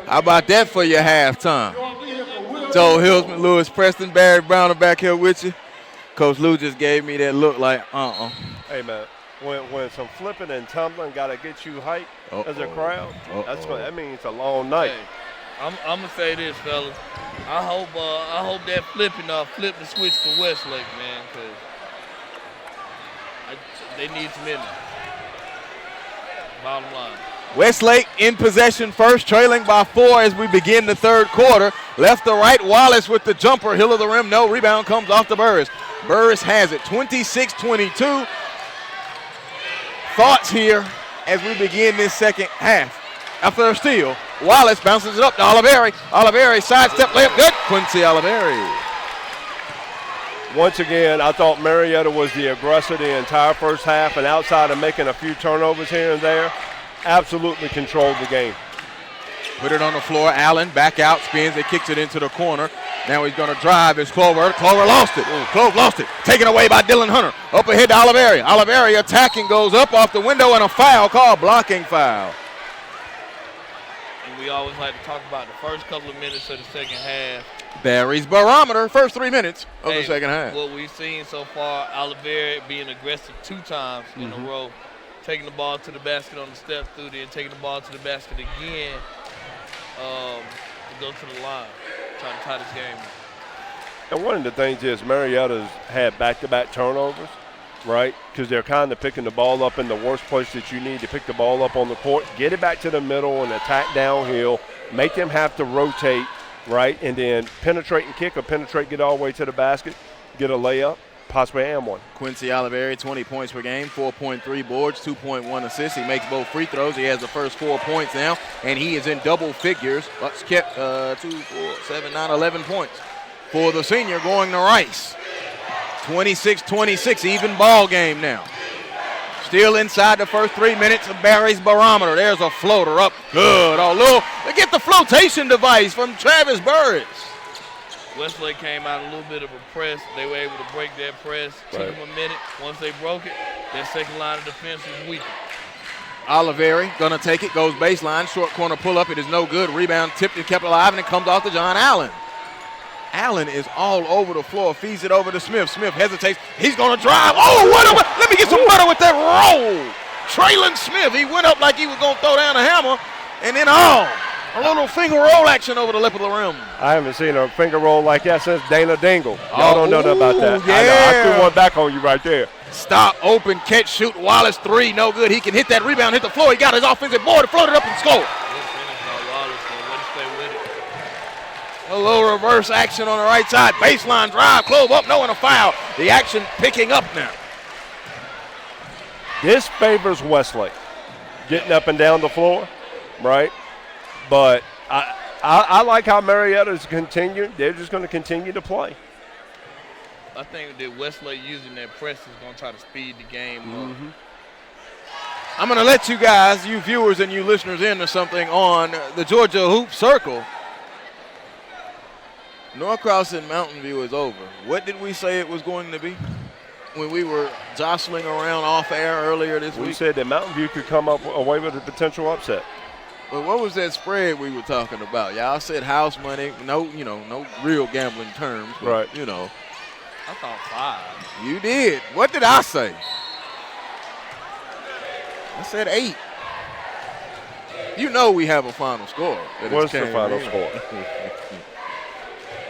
How about that for your halftime? Joe Hilsman, Lewis Preston, Barry Brown are back here with you. Coach Lou just gave me that look like, Hey, man, when some flipping and tumbling got to get you hyped as a crowd, that means it's a long night. Hey, I'm going to say this, fellas. I hope that flip the switch for Westlake, man, because they need some in there. Bottom line. Westlake in possession first, trailing by 4 as we begin the third quarter. Left to right, Wallace with the jumper, hill of the rim, no, rebound comes off to Burris. Burris has it, 26-22. Thoughts here as we begin this second half. After a steal, Wallace bounces it up to Oliveri. Oliveri sidestep layup, good. Quincy Oliveri. Once again, I thought Marietta was the aggressor the entire first half, and outside of making a few turnovers here and there, absolutely controlled the game. Put it on the floor. Allen back out, spins it, kicks it into the corner. Now he's going to drive. It's Clover. Clover lost it. Clover lost it. Taken away by Dylan Hunter. Up ahead to Oliveri. Oliveri attacking, goes up off the window, and a foul called, blocking foul. And we always like to talk about the first couple of minutes of the second half. Barry's barometer, first 3 minutes of the second half. What we've seen so far, Oliveri being aggressive 2 times in a row, taking the ball to the basket on the step through there, taking the ball to the basket again to go to the line, trying to tie this game up. And one of the things is Marietta's had back-to-back turnovers, right? Because they're kind of picking the ball up in the worst place that you need to pick the ball up on the court, get it back to the middle and attack downhill, make them have to rotate, right? And then penetrate and kick, or penetrate, get all the way to the basket, get a layup, possibly and one. Quincy Oliveri, 20 points per game, 4.3 boards, 2.1 assists. He makes both free throws. He has the first 4 points now, and he is in double figures. Bucks kept 2, 4, 7, 9, 11 points for the senior going to Rice. 26-26, even ball game now. Still inside the first 3 minutes of Barry's barometer. There's a floater up. Good. They get the flotation device from Travis Burris. Westlake came out a little bit of a press. They were able to break that press. Took them a minute. Once they broke it, their second line of defense was weakened. Oliveri gonna take it, goes baseline, short corner pull up. It is no good. Rebound tipped and kept alive, and it comes off to John Allen. Allen is all over the floor, feeds it over to Smith. Smith hesitates. He's gonna drive. Oh, let me get some butter with that roll. Traylon Smith, he went up like he was gonna throw down a hammer, and then a little finger roll action over the lip of the rim. I haven't seen a finger roll like that since Dana Dingle. Y'all don't know nothing about that. Yeah. I threw one back on you right there. Stop, open, catch, shoot. Wallace 3, no good. He can hit that rebound, hit the floor. He got his offensive board, floated up and scored. A little reverse action on the right side. Baseline drive, Clove up, no, and a foul. The action picking up now. This favors Westlake, getting up and down the floor, right? But I like how Marietta's continuing. They're just going to continue to play. I think that Westlake using that press is going to try to speed the game up. I'm going to let you guys, you viewers and you listeners, into something on the Georgia Hoop Circle. Norcross and Mountain View is over. What did we say it was going to be when we were jostling around off air earlier this week? We said that Mountain View could come up away with a potential upset. But what was that spread we were talking about? Y'all said house money, no real gambling terms. But, right. I thought 5. You did. What did I say? I said 8. You know we have a final score. What's the final score?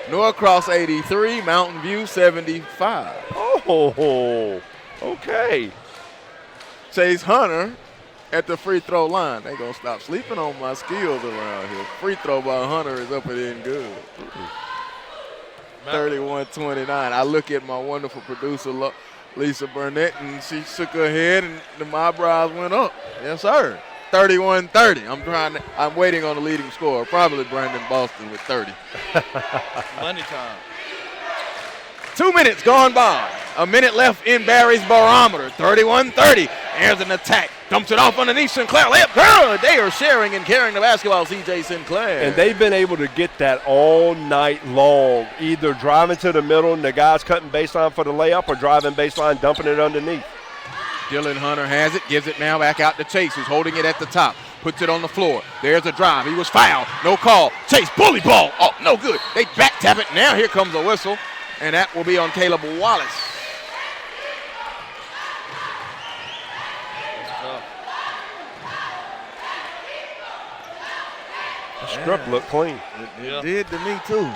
Norcross 83, Mountain View 75. Oh, okay. Chase Hunter at the free throw line. They gonna stop sleeping on my skills around here. Free throw by Hunter is up and in good. 31-29. I look at my wonderful producer, Lisa Burnett, and she shook her head and my eyebrows went up. Yes, sir. 31-30. I'm waiting on the leading scorer, probably Brandon Boston with 30. Money time. 2 minutes gone by. A minute left in Barry's barometer. 31-30. There's an attack. Dumps it off underneath Sinclair. Layup good. They are sharing and carrying the basketball, C.J. Sinclair. And they've been able to get that all night long, either driving to the middle and the guy's cutting baseline for the layup, or driving baseline, dumping it underneath. Dylan Hunter has it, gives it now back out to Chase, who's holding it at the top. puts it on the floor. There's a drive. He was fouled. No call. Chase, bully ball. Oh, no good. They back tap it. Now here comes a whistle, and that will be on Caleb Wallace. The strip looked clean. It did to me, too.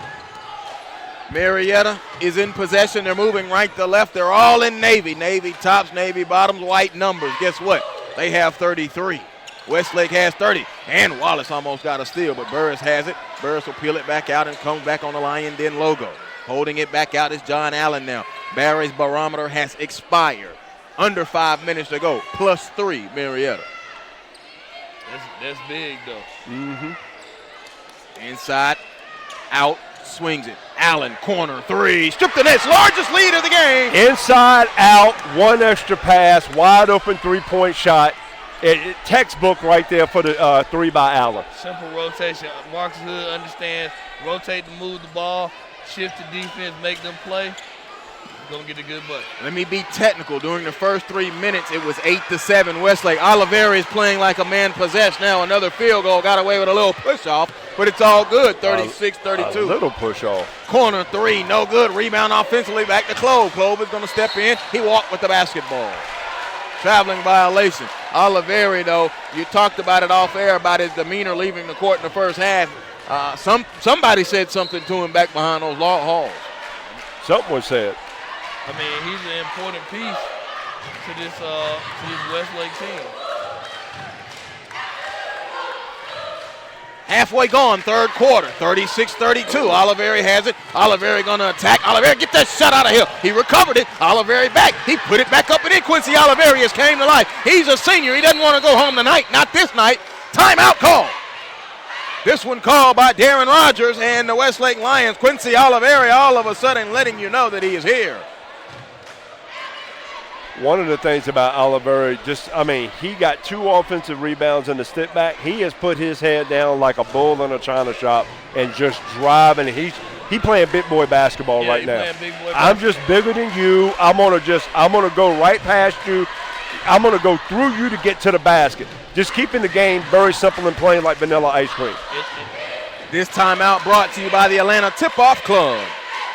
Marietta is in possession. They're moving right to left. They're all in Navy. Navy tops, Navy bottoms, white numbers. Guess what? They have 33. Westlake has 30. And Wallace almost got a steal, but Burris has it. Burris will peel it back out and comes back on the Lion Den logo. Holding it back out is John Allen now. Barry's barometer has expired. Under 5 minutes to go. +3, Marietta. That's big, though. Mm-hmm. Inside, out, swings it. Allen, corner, three. Strip the net's largest lead of the game. Inside, out, one extra pass, wide open three-point shot. Textbook right there for the three by Allen. Simple rotation. Marcus Hood understands, rotate to move the ball, shift the defense, make them play. Gonna get a good bucket. Let me be technical. During the first 3 minutes, it was 8-7 Westlake. Oliveri is playing like a man possessed now. Another field goal. Got away with a little push-off, but it's all good. 36-32. A little push-off. Corner three, no good. Rebound offensively, back to Clove. Clove is going to step in. He walked with the basketball. Traveling violation. Oliveri, though, you talked about it off air about his demeanor leaving the court in the first half. Somebody said something to him back behind those log halls. Something was said. I mean, he's an important piece to this Westlake team. Halfway gone, third quarter, 36-32. Oliveri has it. Oliveri gonna attack. Oliveri, get that shot out of here. He recovered it. Oliveri back. He put it back up and in. Quincy Oliveri has came to life. He's a senior. He doesn't want to go home tonight. Not this night. Timeout call. This one called by Darren Rogers and the Westlake Lions. Quincy Oliveri all of a sudden letting you know that he is here. One of the things about Oliveri, he got 2 offensive rebounds in the step back. He has put his head down like a bull in a china shop and just driving. He playing big boy basketball right now. I'm just bigger than you. I'm gonna go right past you. I'm gonna go through you to get to the basket. Just keeping the game very simple and plain like vanilla ice cream. This timeout brought to you by the Atlanta Tip-Off Club.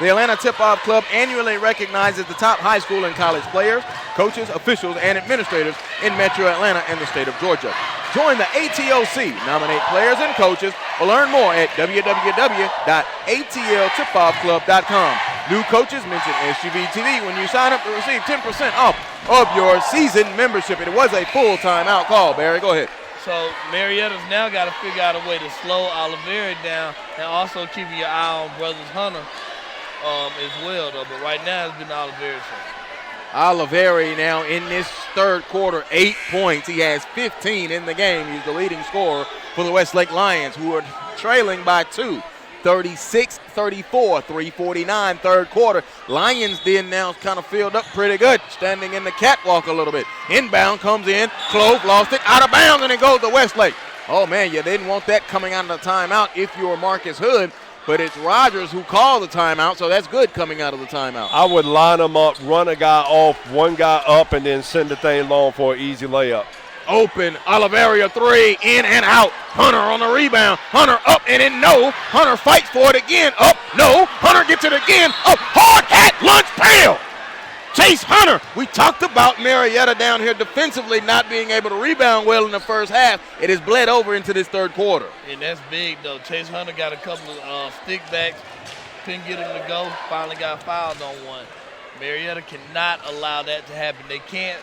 The Atlanta Tip-Off Club annually recognizes the top high school and college players, coaches, officials, and administrators in Metro Atlanta and the state of Georgia. Join the ATOC. Nominate players and coaches or learn more at www.atltipoffclub.com. New coaches mention SUV-TV when you sign up to receive 10% off of your season membership. It was a full timeout call. Barry, go ahead. So Marietta's now got to figure out a way to slow Oliveri down and also keeping your eye on Brothers Hunter as well, though. But right now it's been Oliveri's fault. Oliveri now in this third quarter, 8 points. He has 15 in the game. He's the leading scorer for the Westlake Lions, who are trailing by 2. 36-34, 3:49 third quarter. Lions Den now kind of filled up pretty good, standing in the catwalk a little bit. Inbound comes in, Clove lost it, out of bounds, and it goes to Westlake. Oh, man, you didn't want that coming out of the timeout if you were Marcus Hood, but it's Rogers who called the timeout, so that's good coming out of the timeout. I would line them up, run a guy off, one guy up, and then send the thing long for an easy layup. Open, Oliveri a three, in and out. Hunter on the rebound. Hunter up and in, no. Hunter fights for it again, up, no. Hunter gets it again, up, hard at lunch pail. Chase Hunter. We talked about Marietta down here defensively not being able to rebound well in the first half. It has bled over into this third quarter. And that's big, though. Chase Hunter got a couple of stick backs, couldn't get him to go, finally got fouled on one. Marietta cannot allow that to happen. They can't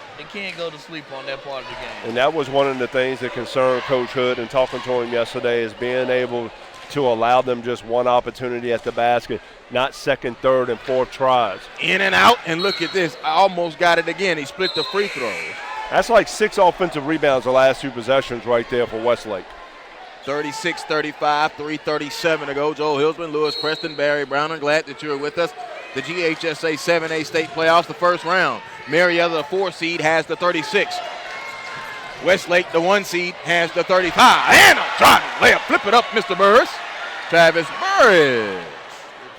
go to sleep on that part of the game. And that was one of the things that concerned Coach Hood, and talking to him yesterday, is being able to allow them just one opportunity at the basket, not second, third, and fourth tries. In and out, and look at this. I almost got it again. He split the free throws. That's like 6 offensive rebounds the last 2 possessions right there for Westlake. 36-35, 3:37 to go. Joel Hillsman, Lewis Preston, Barry Brown. I'm glad that you're with us. The GHSA 7A state playoffs, the first round. Marietta, the 4 seed, has the 36. Westlake, the 1 seed, has the 35. And a driving layup. Flip it up, Mr. Burris. Travis Burris.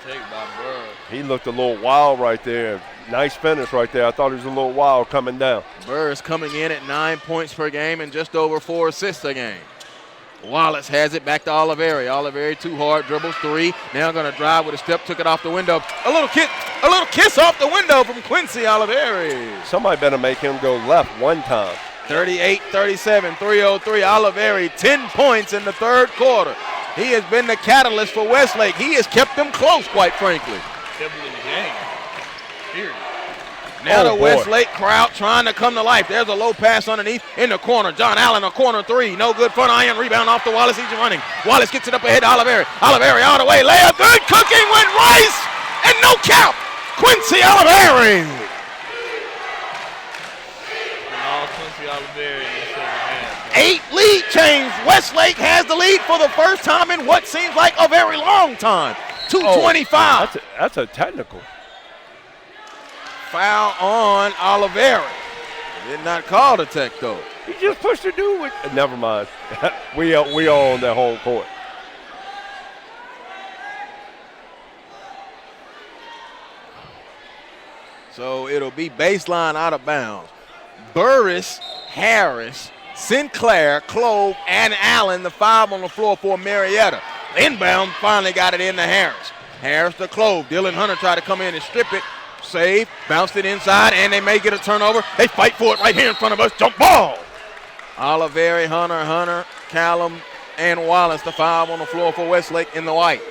Good take by Burris. He looked a little wild right there. Nice finish right there. I thought he was a little wild coming down. Burris coming in at 9 points per game and just over 4 assists a game. Wallace has it back to Oliveri. Oliveri, too hard, dribbles, 3. Now going to drive with a step, took it off the window. A little kiss off the window from Quincy Oliveri. Somebody better make him go left one time. 38-37, 3:03. Oliveri, 10 points in the third quarter. He has been the catalyst for Westlake. He has kept them close, quite frankly. Kept it in the game. Period. Now the Westlake crowd trying to come to life. There's a low pass underneath in the corner. John Allen, a corner 3. No good. Front iron rebound off to Wallace. He's running. Wallace gets it up ahead to Oliveri. Oliveri all the way. Layup good. Cooking with Rice. And no count. Quincy Oliveri. All Quincy Oliveri in the second half. 8 lead change. Westlake has the lead for the first time in what seems like a very long time. 2:25. That's a technical. Foul on Oliveri. Did not call the tech though. He just pushed the dude with. Never mind. we are on that whole court. So it'll be baseline out of bounds. Burris, Harris, Sinclair, Clove, and Allen, the 5 on the floor for Marietta. Inbound finally got it into Harris. Harris to Clove. Dylan Hunter tried to come in and strip it. Save, bounced it inside, and they may get a turnover. They fight for it right here in front of us. Jump ball. Oliveri, Hunter, Callum, and Wallace, the 5 on the floor for Westlake in the white.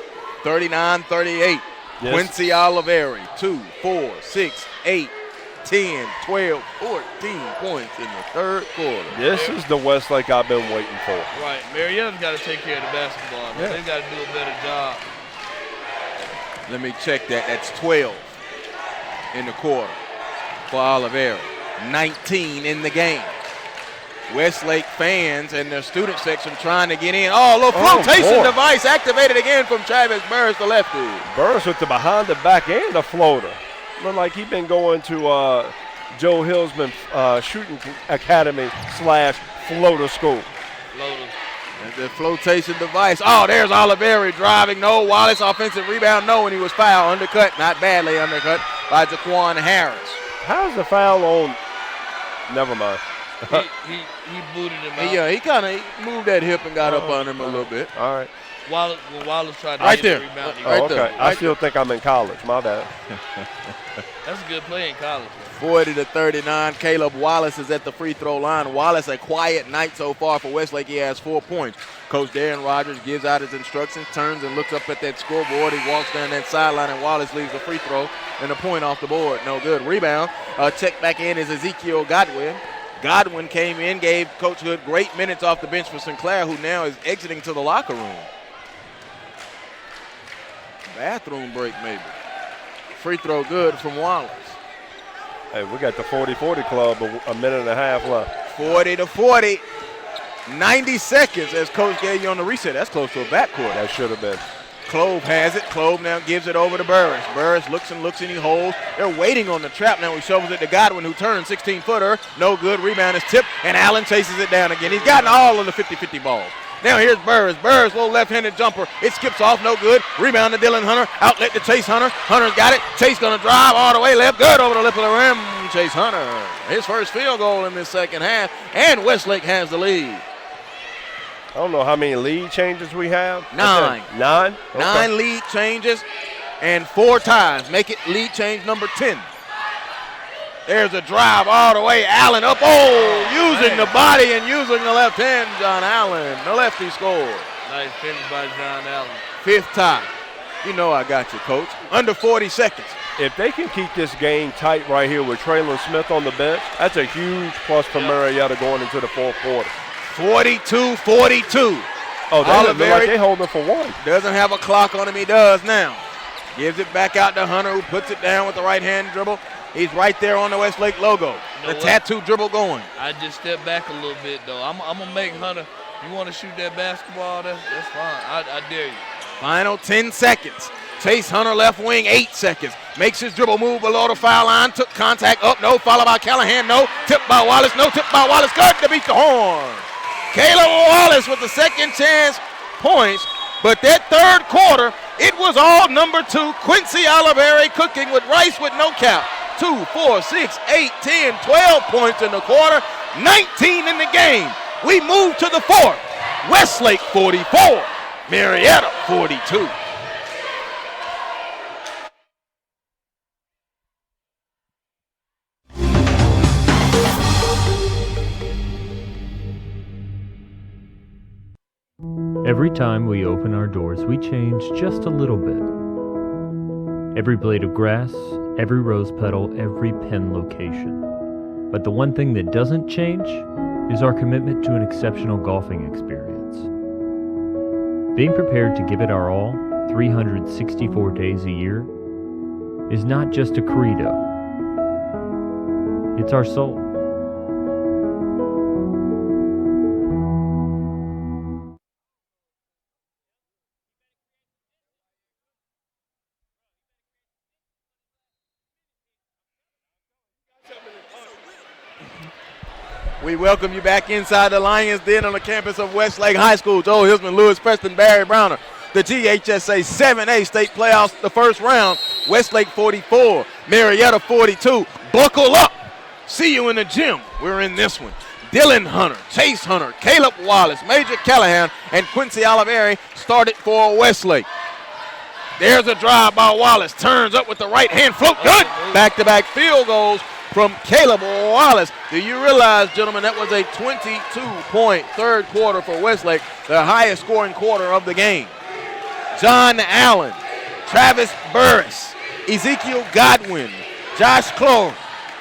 39-38. Yes. Quincy Oliveri, 2, 4, 6, 8, 10, 12, 14 points in the third quarter. This is the Westlake I've been waiting for. Right. Marietta's got to take care of the basketball. Yeah. They've got to do a better job. Let me check that. That's 12 in the quarter for Oliveri. 19 in the game. Westlake fans and their student section trying to get in. Oh, a little flotation device activated again from Travis Burris, the lefty. Burris with the behind the back and the floater. Looked like he's been going to Joe Hillsman Shooting Academy / floater school. Floater. And the flotation device. Oh, there's Oliveri driving. No. Wallace offensive rebound. No, and he was fouled. Undercut. Not badly undercut by Jaquan Harris. How's the foul on? Never mind. he booted him out. Yeah, he kind of moved that hip and got up on him a little bit. All right. When Wallace tried to right get there. the rebound, he Right okay. there. I still think I'm in college. My bad. That's a good play in college. 40-39. Caleb Wallace is at the free throw line. Wallace, a quiet night so far for Westlake. He has 4 points. Coach Darren Rogers gives out his instructions, turns and looks up at that scoreboard. He walks down that sideline, and Wallace leaves the free throw and a point off the board. No good. Rebound. Check back in is Ezekiel Godwin. Godwin came in, gave Coach Hood great minutes off the bench for Sinclair, who now is exiting to the locker room. Bathroom break, maybe. Free throw good from Wallace. Hey, we got the 40-40 club, a minute and a half left. 40-40. 90 seconds as Coach gave you on the reset. That's close to a backcourt. That should have been. Clove has it. Clove now gives it over to Burris. Burris looks and he holds. They're waiting on the trap now. He shovels it to Godwin, who turns 16-footer. No good. Rebound is tipped, and Allen chases it down again. He's gotten all of the 50-50 balls. Now here's Burris. Burris, little left-handed jumper. It skips off, no good. Rebound to Dylan Hunter. Outlet to Chase Hunter. Hunter's got it. Chase gonna drive all the way left. Good over the lip of the rim. Chase Hunter. His first field goal in this second half, and Westlake has the lead. I don't know how many lead changes we have. 9. 9? Okay. 9 lead changes and 4 ties. Make it lead change number 10. There's a drive all the way. Allen up. Oh, using the body and using the left hand. John Allen, the lefty scored. Nice finish by John Allen. 5th tie. You know I got you, Coach. Under 40 seconds. If they can keep this game tight right here with Traylon Smith on the bench, that's a huge plus for Marietta going into the fourth quarter. 42-42. Oh, they look like they're holding for 1. Doesn't have a clock on him. He does now. Gives it back out to Hunter, who puts it down with the right-hand dribble. He's right there on the Westlake logo. The tattoo dribble going. I just stepped back a little bit, though. I'm going to make Hunter. You want to shoot that basketball? That's fine. I dare you. Final 10 seconds. Chase Hunter left wing, 8 seconds. Makes his dribble move below the foul line. Took contact up, no. Followed by Callahan, no. Tipped by Wallace, no. Tipped by Wallace. Good to beat the horn. Caleb Wallace with the second chance points. But that third quarter, it was all number 2. Quincy Oliveri cooking with Rice with no count. 2, 4, 6, 8, 10, 12 points in the quarter. 19 in the game. We move to the fourth. Westlake 44, Marietta 42. Every time we open our doors, we change just a little bit. Every blade of grass, every rose petal, every pen location. But the one thing that doesn't change is our commitment to an exceptional golfing experience. Being prepared to give it our all 364 days a year is not just a credo. It's our soul. We welcome you back inside the Lions Den on the campus of Westlake High School. Joel Hilsman, Lewis Preston, Barry Browner. The GHSA 7A state playoffs, the first round. Westlake 44, Marietta 42. Buckle up. See you in the gym. We're in this one. Dylan Hunter, Chase Hunter, Caleb Wallace, Major Callahan, and Quincy Oliveri started for Westlake. There's a drive by Wallace. Turns up with the right hand. Float good. Back-to-back field goals from Caleb Wallace. Do you realize, gentlemen, that was a 22-point third quarter for Westlake, the highest scoring quarter of the game. John Allen, Travis Burris, Ezekiel Godwin, Josh Clore,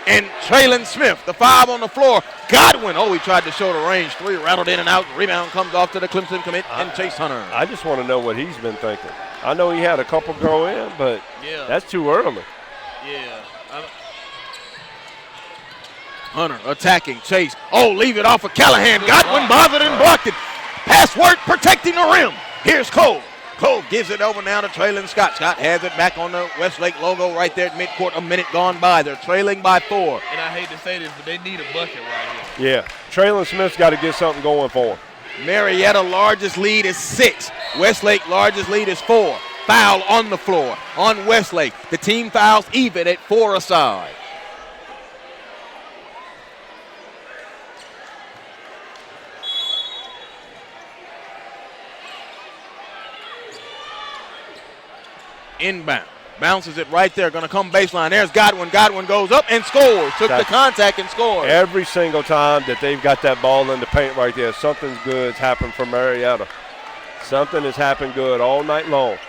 and Traylon Smith, the five on the floor. Godwin, he tried to show the range three, rattled in and out. Rebound comes off to the Clemson commit, and Chase Hunter. I just want to know what he's been thinking. I know he had a couple go in, but that's too early. Yeah. Hunter attacking Chase. Leave it off of Callahan. Godwin bothered and blocked it. Pass work protecting the rim. Here's Cole. Cole gives it over now to Traylon Scott. Scott has it back on the Westlake logo right there at midcourt. A minute gone by. They're trailing by 4. And I hate to say this, but they need a bucket right here. Yeah. Traylon Smith's got to get something going for him. Marietta largest lead is 6. Westlake largest lead is 4. Foul on the floor on Westlake. The team fouls even at 4 aside. Inbound. Bounces it right there. Going to come baseline. There's Godwin. Godwin goes up and scores. Took the contact and scored. Every single time that they've got that ball in the paint right there, something good's happened for Marietta. Something has happened good all night long.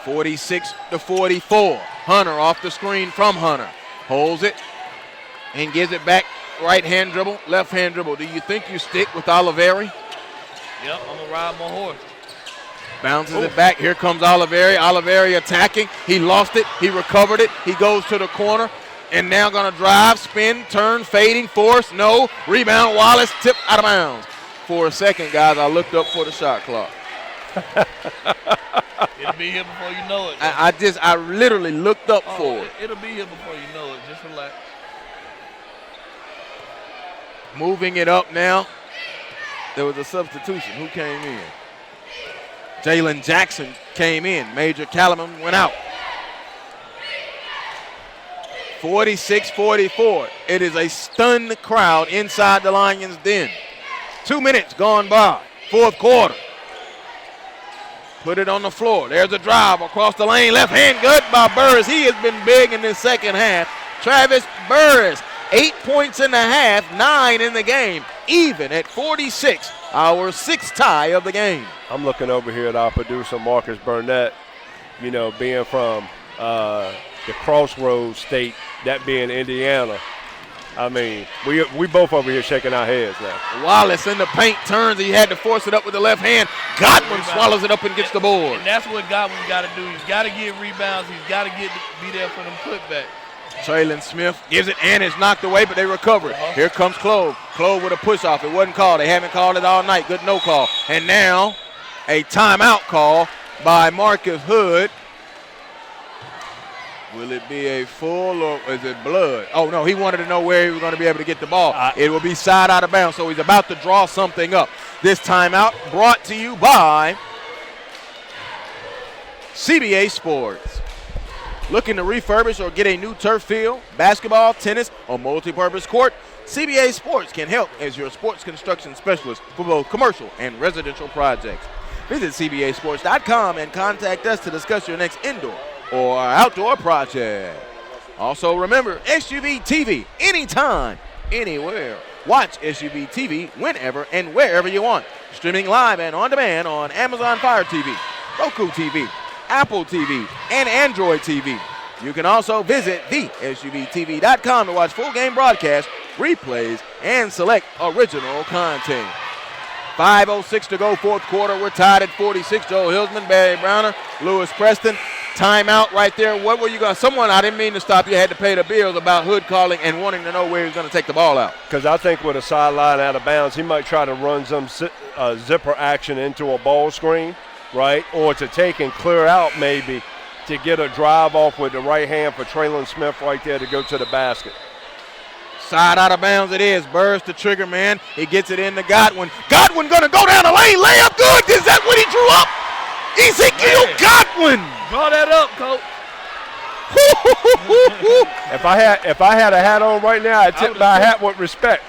46-44. Hunter off the screen from Hunter. Holds it and gives it back. Right hand dribble, left hand dribble. Do you think you stick with Oliveri? Yep, I'm going to ride my horse. Bounces it back. Here comes Oliveri. Oliveri attacking. He lost it. He recovered it. He goes to the corner. And now going to drive, spin, turn, fading, force. No. Rebound. Wallace tipped out of bounds. For a second, guys, I looked up for the shot clock. It'll be here before you know it. I literally looked up for it. It'll be here before you know it. Just relax. Moving it up now. There was a substitution. Who came in? Jalen Jackson came in. Major Callahan went out. 46-44. It is a stunned crowd inside the Lions' den. 2 minutes gone by. Fourth quarter. Put it on the floor. There's a drive across the lane. Left hand good by Burris. He has been big in this second half. Travis Burris, 8 points in the half, 9 in the game. Even at 46. Our 6th tie of the game. I'm looking over here at our producer, Marcus Burnett, being from the Crossroads State, that being Indiana. I mean, we both over here shaking our heads now. Wallace in the paint turns. He had to force it up with the left hand. Godwin swallows it up and gets the board. And that's what Godwin's got to do. He's got to get rebounds. He's got to be there for them putbacks. Traylon Smith gives it and it's knocked away, but they recover it. Here comes Clove. Clove with a push-off. It wasn't called. They haven't called it all night. Good no call. And now a timeout call by Marcus Hood. Will it be a full or is it blood? Oh, no, he wanted to know where he was going to be able to get the ball. It will be side out of bounds, so he's about to draw something up. This timeout brought to you by CBA Sports. Looking to refurbish or get a new turf field, basketball, tennis, or multi-purpose court? CBA Sports can help as your sports construction specialist for both commercial and residential projects. Visit cbasports.com and contact us to discuss your next indoor or outdoor project. Also remember, SUV TV, anytime, anywhere. Watch SUV TV whenever and wherever you want. Streaming live and on demand on Amazon Fire TV, Roku TV, Apple TV, and Android TV. You can also visit thesuvtv.com to watch full game broadcasts, replays, and select original content. 5:06 to go, fourth quarter. We're tied at 46. Joe Hilsman, Barry Browner, Lewis Preston. Timeout right there. What were you going to? Someone, I didn't mean to stop you, had to pay the bills about Hood calling and wanting to know where he was going to take the ball out. Because I think with a sideline out of bounds, he might try to run some zipper action into a ball screen, right? Or to take and clear out maybe to get a drive off with the right hand for Traylon Smith right there to go to the basket. Side out of bounds it is. Burrs to trigger man. He gets it into Godwin. Godwin going to go down the lane. Layup good. Is that what he drew up? Ezekiel Godwin. Draw that up, coach. If I had a hat on right now, I'd tip my hat with respect.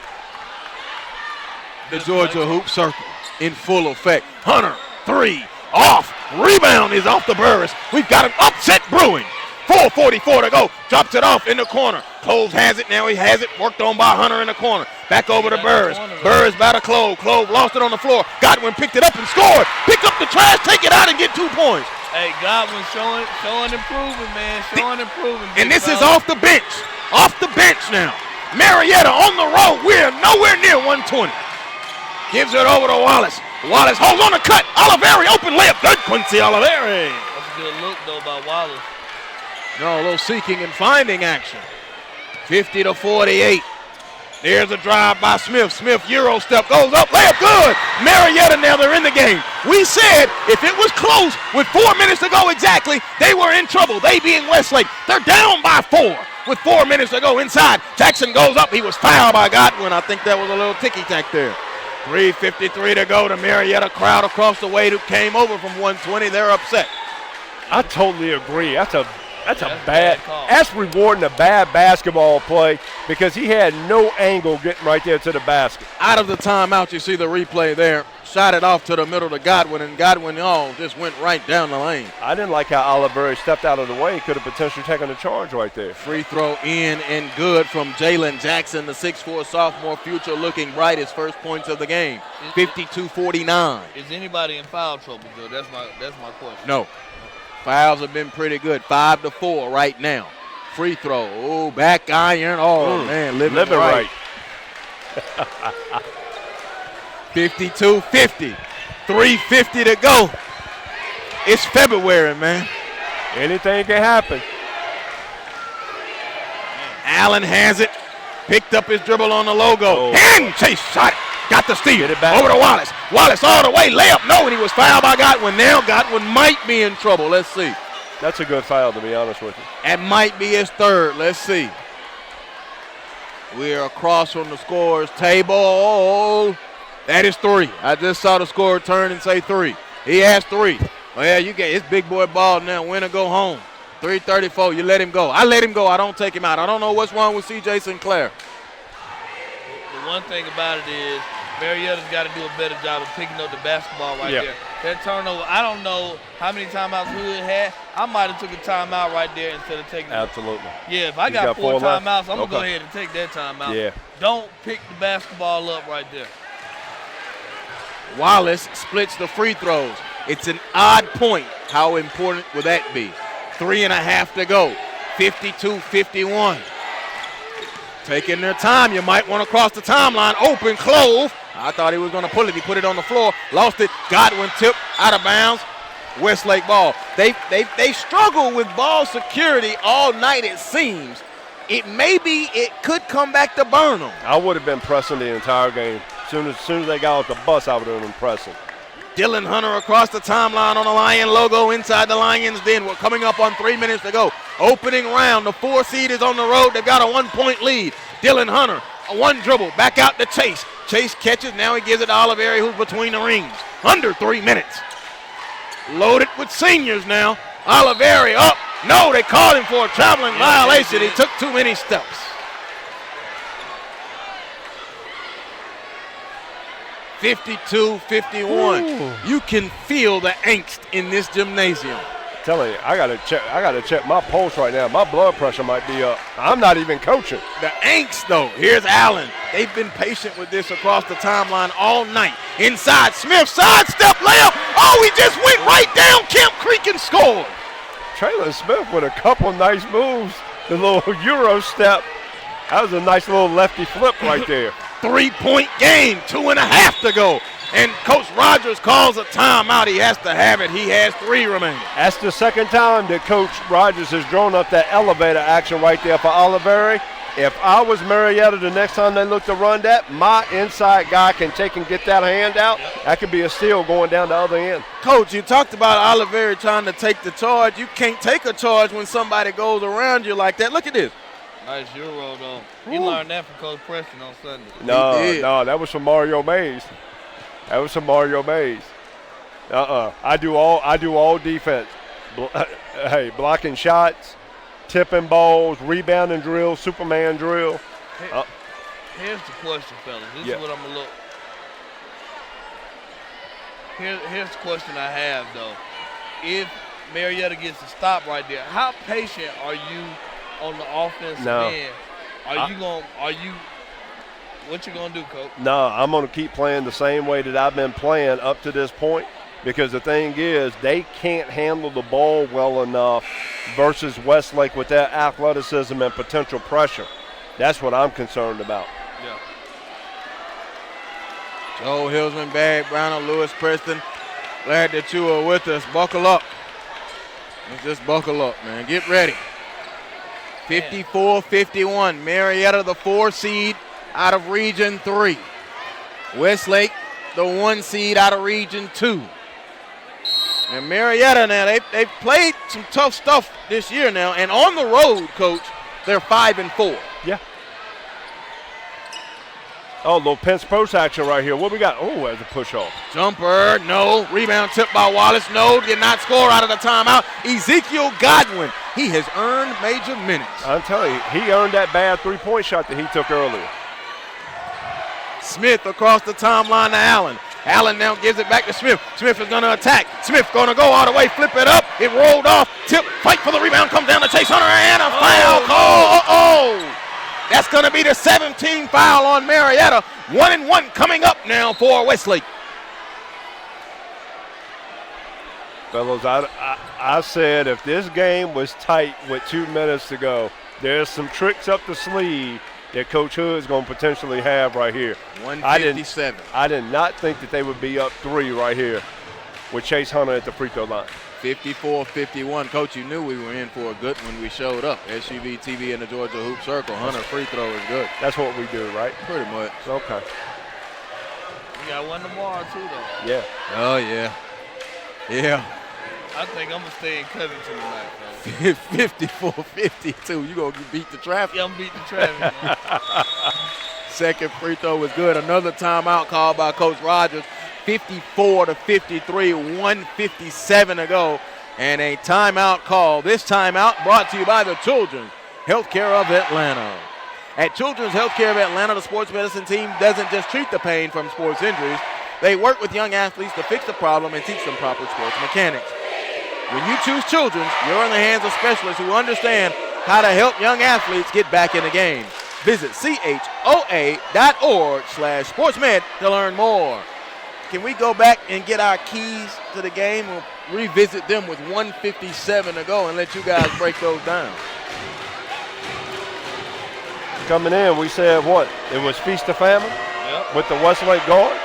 The Georgia hoop circle in full effect. Hunter, 3, off. Rebound is off the Burris. We've got an upset brewing. 4:44 to go. Drops it off in the corner. Clove has it. Now he has it. Worked on by Hunter in the corner. Back over to Burris. Burris by to Clove. Clove lost it on the floor. Godwin picked it up and scored. Pick up the trash, take it out, and get 2 points. Hey, Godwin showing improvement, man. Showing improvement. And this is off the bench. Off the bench now. Marietta on the road. We're nowhere near 120. Gives it over to Wallace. Wallace holds on the cut. Oliveri open layup. Good, Quincy Oliveri. That's a good look, though, by Wallace. No, a little seeking and finding action. 50-48. There's a drive by Smith. Smith Euro step goes up. Layup good. Marietta now they're in the game. We said if it was close with 4 minutes to go exactly, they were in trouble. They being Westlake. They're down by 4 with 4 minutes to go inside. Jackson goes up. He was fouled by Godwin. I think that was a little ticky-tack there. 3:53 to go. The Marietta crowd across the way who came over from 120. They're upset. I totally agree. That's a bad call. That's rewarding a bad basketball play because he had no angle getting right there to the basket. Out of the timeout, you see the replay there. Shot it off to the middle to Godwin, and Godwin just went right down the lane. I didn't like how Oliveri stepped out of the way. He could have potentially taken the charge right there. Free throw in and good from Jalen Jackson, the 6'4 sophomore, future looking bright. His first points of the game. 52-49. Is anybody in foul trouble, Joe? That's my question. No. Fouls have been pretty good. 5-4 right now. Free throw. Oh, back iron. Oh, man, living right. 52-50. 3:50 to go. It's February, man. Anything can happen. Allen has it. Picked up his dribble on the logo. And Chase shot it. Got the steal. Get it back. Over to Wallace. Wallace all the way. Layup. No, and he was fouled by Godwin. Now Godwin might be in trouble. Let's see. That's a good foul, to be honest with you. That might be his third. Let's see. We're across from the scorer's table. That is 3. I just saw the scorer turn and say 3. He has 3. Oh, yeah, you get it's big boy ball now. Win or go home. 3:34. You let him go. I let him go. I don't take him out. I don't know what's wrong with C.J. Sinclair. The one thing about it is Marietta's got to do a better job of picking up the basketball right there. That turnover, I don't know how many timeouts Hood had. I might have took a timeout right there instead of taking it. Absolutely. Yeah, if I got 4 timeouts, I'm going to go ahead and take that timeout. Yeah. Don't pick the basketball up right there. Wallace splits the free throws. It's an odd point. How important would that be? 3.5 to go. 52-51. Taking their time. You might want to cross the timeline. Open, Clove. I thought he was going to pull it. He put it on the floor. Lost it. Godwin tip out of bounds. Westlake ball. They struggle with ball security all night, it seems. It could come back to burn them. I would have been pressing the entire game. As soon as they got off the bus, I would have been pressing. Dylan Hunter across the timeline on the Lion logo inside the Lions den. We're coming up on 3 minutes to go. Opening round. The 4 seed is on the road. They've got a 1-point lead. Dylan Hunter, a 1 dribble. Back out to Chase. Chase catches. Now he gives it to Oliveri, who's between the rings. Under 3 minutes. Loaded with seniors now. Oliveri up. No, they called him for a traveling violation. He took too many steps. 52-51. You can feel the angst in this gymnasium. Telling you, I gotta check my pulse right now. My blood pressure might be up. I'm not even coaching. The angst, though. Here's Allen. They've been patient with this across the timeline all night. Inside, Smith, sidestep layup. Oh, he just went right down Camp Creek and scored. Traylon Smith with a couple nice moves. The little Euro step. That was a nice little lefty flip right there. 3-point game, 2.5 to go. And Coach Rogers calls a timeout. He has to have it. He has 3 remaining. That's the second time that Coach Rogers has drawn up that elevator action right there for Oliveri. If I was Marietta, the next time they look to run that, my inside guy can take and get that hand out. That could be a steal going down the other end. Coach, you talked about Oliveri trying to take the charge. You can't take a charge when somebody goes around you like that. Look at this. Nice Euro, though. He learned that from Coach Preston on Sunday. No, that was from Mario Mays. I do all defense. Hey, blocking shots, tipping balls, rebounding drill, Superman drill. Here's the question, fellas. This is what I'm gonna look. Here's the question I have, though. If Marietta gets a stop right there, how patient are you on the offensive end? What you gonna do, Coach? No, I'm gonna keep playing the same way that I've been playing up to this point, because the thing is, they can't handle the ball well enough versus Westlake with their athleticism and potential pressure. That's what I'm concerned about. Yeah. Joe Hillsman, Barry Browner, Lewis Preston, glad that you are with us. Buckle up. Just buckle up, man. Get ready. 54-51. Marietta, the 4 seed out of Region 3. Westlake, the 1 seed out of Region 2. And Marietta now, they've played some tough stuff this year now. And on the road, Coach, they're 5-4. Yeah. Oh, little Pence post action right here. What we got? Oh, as a push off. Jumper, no. Rebound tipped by Wallace. No, did not score out of the timeout. Ezekiel Godwin, he has earned major minutes. I'm telling you, he earned that bad 3-point shot that he took earlier. Smith across the timeline to Allen. Allen now gives it back to Smith. Smith is going to attack. Smith going to go all the way, flip it up. It rolled off. Tip, fight for the rebound, comes down to Chase Hunter, and a foul call. Uh-oh. That's going to be the 17th foul on Marietta. 1-1 coming up now for Westlake. Fellas, I said if this game was tight with 2 minutes to go, there's some tricks up the sleeve that Coach Hood's going to potentially have right here. 157. I did not think that they would be up 3 right here with Chase Hunter at the free throw line. 54-51. Coach, you knew we were in for a good one when we showed up. SUV TV in the Georgia Hoop Circle. Hunter free throw is good. That's what we do, right? Pretty much. Okay. We got one tomorrow, too, though. Yeah. Oh, yeah. Yeah. I think I'm going to stay in Covington tonight, fellas. 54-52. You going to beat the traffic? Yeah, I'm beating the traffic. Second free throw was good. Another timeout called by Coach Rogers. 54-53, 157 to go. And a timeout call. This timeout brought to you by the Children's Healthcare of Atlanta. At Children's Healthcare of Atlanta, the sports medicine team doesn't just treat the pain from sports injuries. They work with young athletes to fix the problem and teach them proper sports mechanics. When you choose Children's, you're in the hands of specialists who understand how to help young athletes get back in the game. Visit choa.org/sportsmed to learn more. Can we go back and get our keys to the game? We'll revisit them with 157 to go and let you guys break those down. Coming in, we said what? It was feast or famine with the Westlake guards.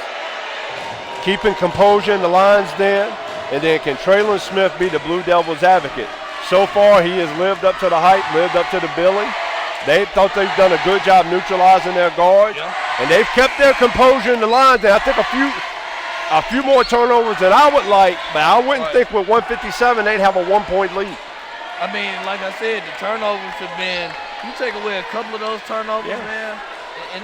Keeping composure in the lines then. And then can Traylon Smith be the Blue Devils advocate? So far, he has lived up to the hype, lived up to the billing. They thought they've done a good job neutralizing their guards. And they've kept their composure in the lines. And I think a few more turnovers than I would like, but I wouldn't think with 157 they'd have a 1-point lead. I mean, like I said, the turnovers have been, you take away a couple of those turnovers, man, and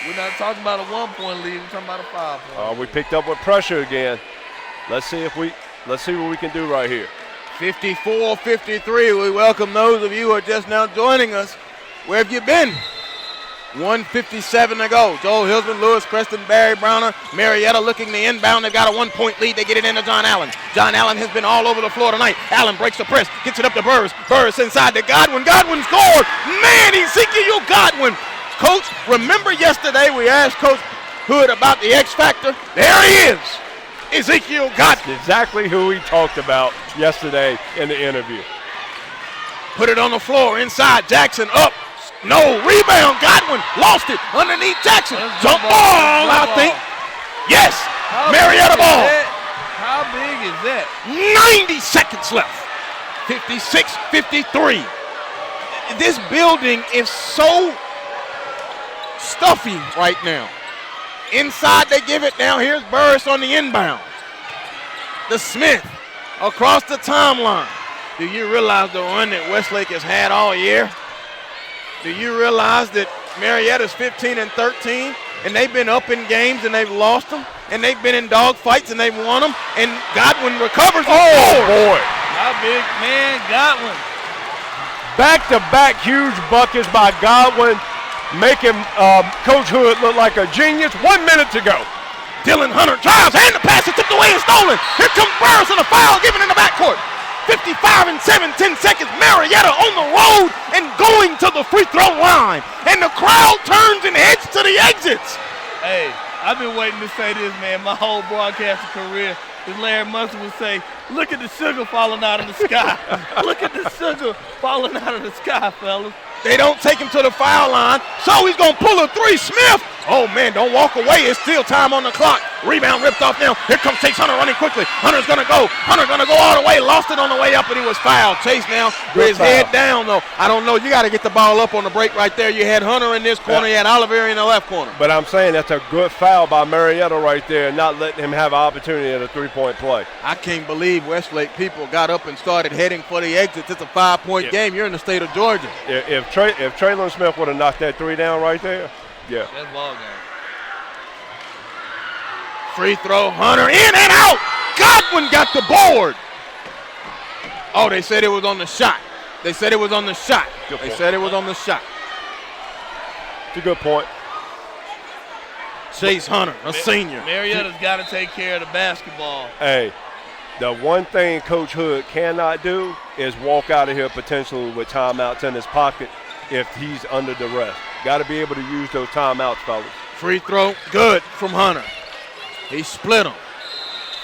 we're not talking about a 1-point lead, we're talking about a 5-point. We picked up with pressure again. Let's see what we can do right here. 54-53. We welcome those of you who are just now joining us. Where have you been? 1:57 to go. Joel Hilsman, Lewis, Preston, Barry Browner, Marietta looking to inbound. They've got a 1-point lead. They get it into John Allen. John Allen has been all over the floor tonight. Allen breaks the press, gets it up to Burris. Burris inside to Godwin. Godwin scored. Man, Ezekiel Godwin. Coach, remember yesterday we asked Coach Hood about the X Factor? There he is. Ezekiel Godwin. Exactly who he talked about yesterday in the interview. Put it on the floor inside. Jackson up. No, rebound. Godwin lost it underneath Jackson. Jump ball, I think. Yes, Marietta ball. How big is that? 90 seconds left. 56-53. This building is so stuffy right now. Inside they give it now. Here's Burris on the inbound. The Smith across the timeline. Do you realize the run that Westlake has had all year? Do you realize that Marietta's 15-13 and they've been up in games and they've lost them, and they've been in dog fights and they've won them, and Godwin recovers. Oh boy! How big, man, Godwin. Back-to-back huge buckets by Godwin, making Coach Hood look like a genius. 1 minute to go. Dylan Hunter drives and the pass is tipped away and stolen. Here comes Burris on the foul given in the backcourt. 55 and 7, 10 seconds. Marietta on the road and going to the free throw line. And the crowd turns and heads to the exits. Hey, I've been waiting to say this, man, my whole broadcasting career. As Larry Munson would say, look at the sugar falling out of the sky. Look at the sugar falling out of the sky, fellas. They don't take him to the foul line, so he's going to pull a three. Smith. Oh, man, don't walk away. It's still time on the clock. Rebound ripped off now. Here comes Chase Hunter running quickly. Hunter's going to go. Hunter going to go all the way. Lost it on the way up, and he was fouled. Chase now with his head down, though. I don't know. You got to get the ball up on the break right there. You had Hunter in this corner. You had Oliveri in the left corner. But I'm saying that's a good foul by Marietta right there, not letting him have an opportunity at a three-point play. I can't believe Westlake people got up and started heading for the exits. It's a 5-point game. You're in the state of Georgia. If Traylon Smith would have knocked that three down right there, yeah. That's ball game. Free throw, Hunter in and out. Godwin got the board. Oh, they said it was on the shot. They said it was on the shot. They said it was on the shot. It's a good point. Chase Hunter, a senior. Marietta's got to take care of the basketball. Hey, the one thing Coach Hood cannot do is walk out of here potentially with timeouts in his pocket if he's under duress. Got to be able to use those timeouts, fellas. Free throw, good from Hunter. He split them.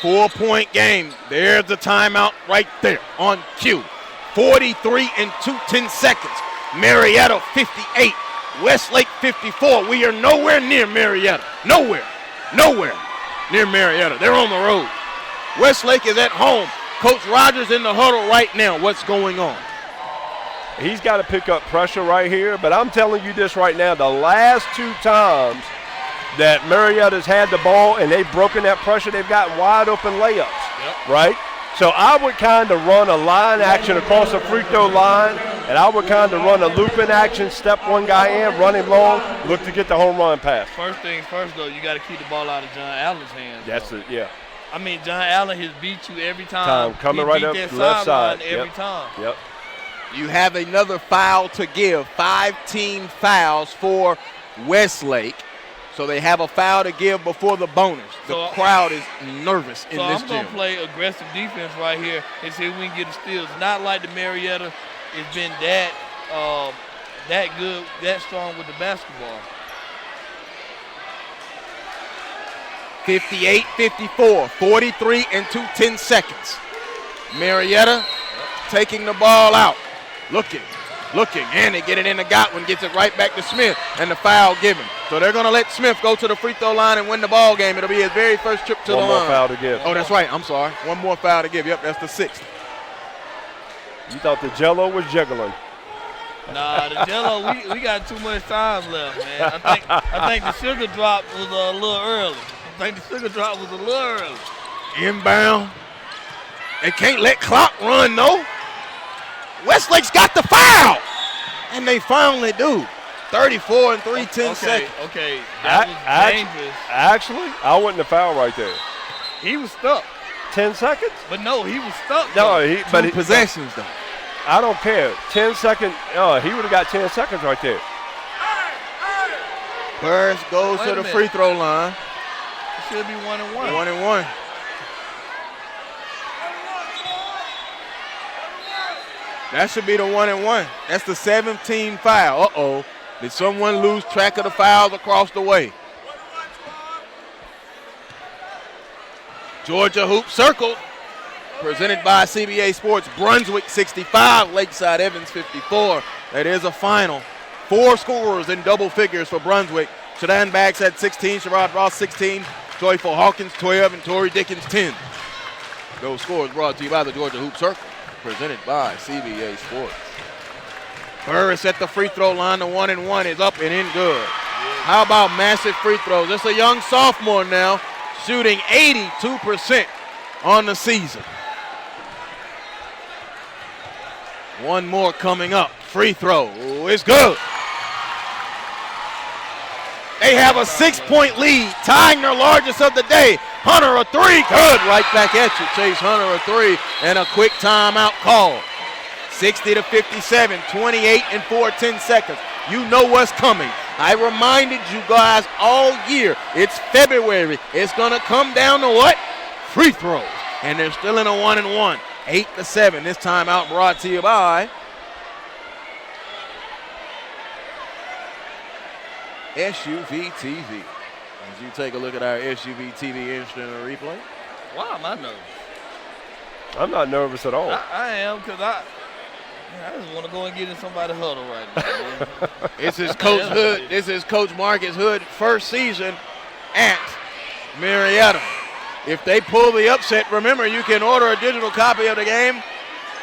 4-point game. There's the timeout right there on cue. 43 and 2/10 seconds. Marietta 58. Westlake 54. We are nowhere near Marietta. Nowhere near Marietta. They're on the road. Westlake is at home. Coach Rogers in the huddle right now. What's going on? He's got to pick up pressure right here, but I'm telling you this right now, the last two times that Marietta's had the ball and they've broken that pressure, they've gotten wide open layups, right? So I would kind of run a line action across the free throw line, and I would kind of run a looping action, step one guy in, run him long, look to get the home run pass. First things first, though, you got to keep the ball out of John Allen's hands. That's it, yeah. I mean, John Allen has beat you every time. Coming right up that left side. Every time. Yep. You have another foul to give. 5 team fouls for Westlake. So they have a foul to give before the bonus. The crowd is nervous in this gym. So I'm going to play aggressive defense right here and see if we can get a steal. It's not like the Marietta has been that good, that strong with the basketball. 58-54, 43 and 2/10 seconds. Marietta taking the ball out. Looking, and they get it into Godwin, gets it right back to Smith, and the foul given. So they're going to let Smith go to the free throw line and win the ball game. It'll be his very first trip to the line. One more foul to give. Oh, that's right. I'm sorry. One more foul to give. Yep, that's the 6th. You thought the Jello was jiggling. Nah, the Jello, we got too much time left, man. I think the sugar drop was a little early. Inbound. They can't let clock run, though. Westlake's got the foul, and they finally do. 34 and 3/10 seconds. Okay, that was dangerous. Actually, I wouldn't have fouled right there. He was stuck. 10 seconds? But no, he was stuck. No, Two possessions, though. I don't care. 10 seconds. He would have got 10 seconds right there. Burris goes to the free throw line. It should be 1 and 1. 1 and 1. That should be the 1 and 1. That's the 17th foul. Uh-oh. Did someone lose track of the fouls across the way? Georgia Hoop Circle, presented by CBA Sports. Brunswick 65, Lakeside Evans 54. That is a final. 4 scorers in double figures for Brunswick. Shadan Bax had 16, Sherrod Ross 16, Joyful Hawkins 12, and Tori Dickens 10. Those scores brought to you by the Georgia Hoop Circle, presented by CBA Sports. Burris at the free throw line. The 1 and 1 is up and in good. How about massive free throws? It's a young sophomore now, shooting 82% on the season. One more coming up. Free throw. Ooh, it's good. They have a 6-point lead, tying their largest of the day. Hunter a 3. Good. Right back at you. Chase Hunter a 3 and a quick timeout call. 60-57, 28 and 4/10 seconds. You know what's coming. I reminded you guys all year. It's February. It's going to come down to what? Free throws. And they're still in a 1 and 1. 8-7. This timeout brought to you by SUV TV. As you take a look at our SUV TV instant replay. Why am I nervous? I'm not nervous at all. I am, because I just want to go and get in somebody's huddle right now. This is Coach Hood. This is Coach Marcus Hood first season at Marietta. If they pull the upset, remember you can order a digital copy of the game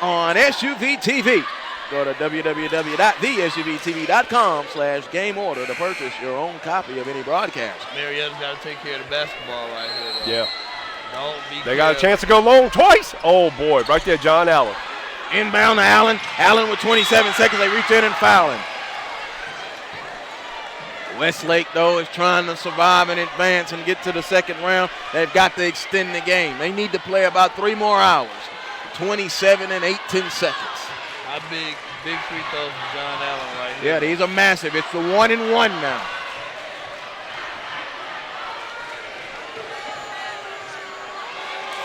on SUV TV. Go to www.thesuvtv.com/game order to purchase your own copy of any broadcast. Marietta's got to take care of the basketball right here, though. Yeah. Don't be They got a chance to go long twice. Oh, boy. Right there, John Allen. Inbound to Allen. Allen with 27 seconds. They reach in and foul him. Westlake, though, is trying to survive and advance and get to the second round. They've got to extend the game. They need to play about 3 more hours. 27 and 8/10 seconds. How big free throws from John Allen right here. Yeah, these are massive. It's the 1 and 1 now.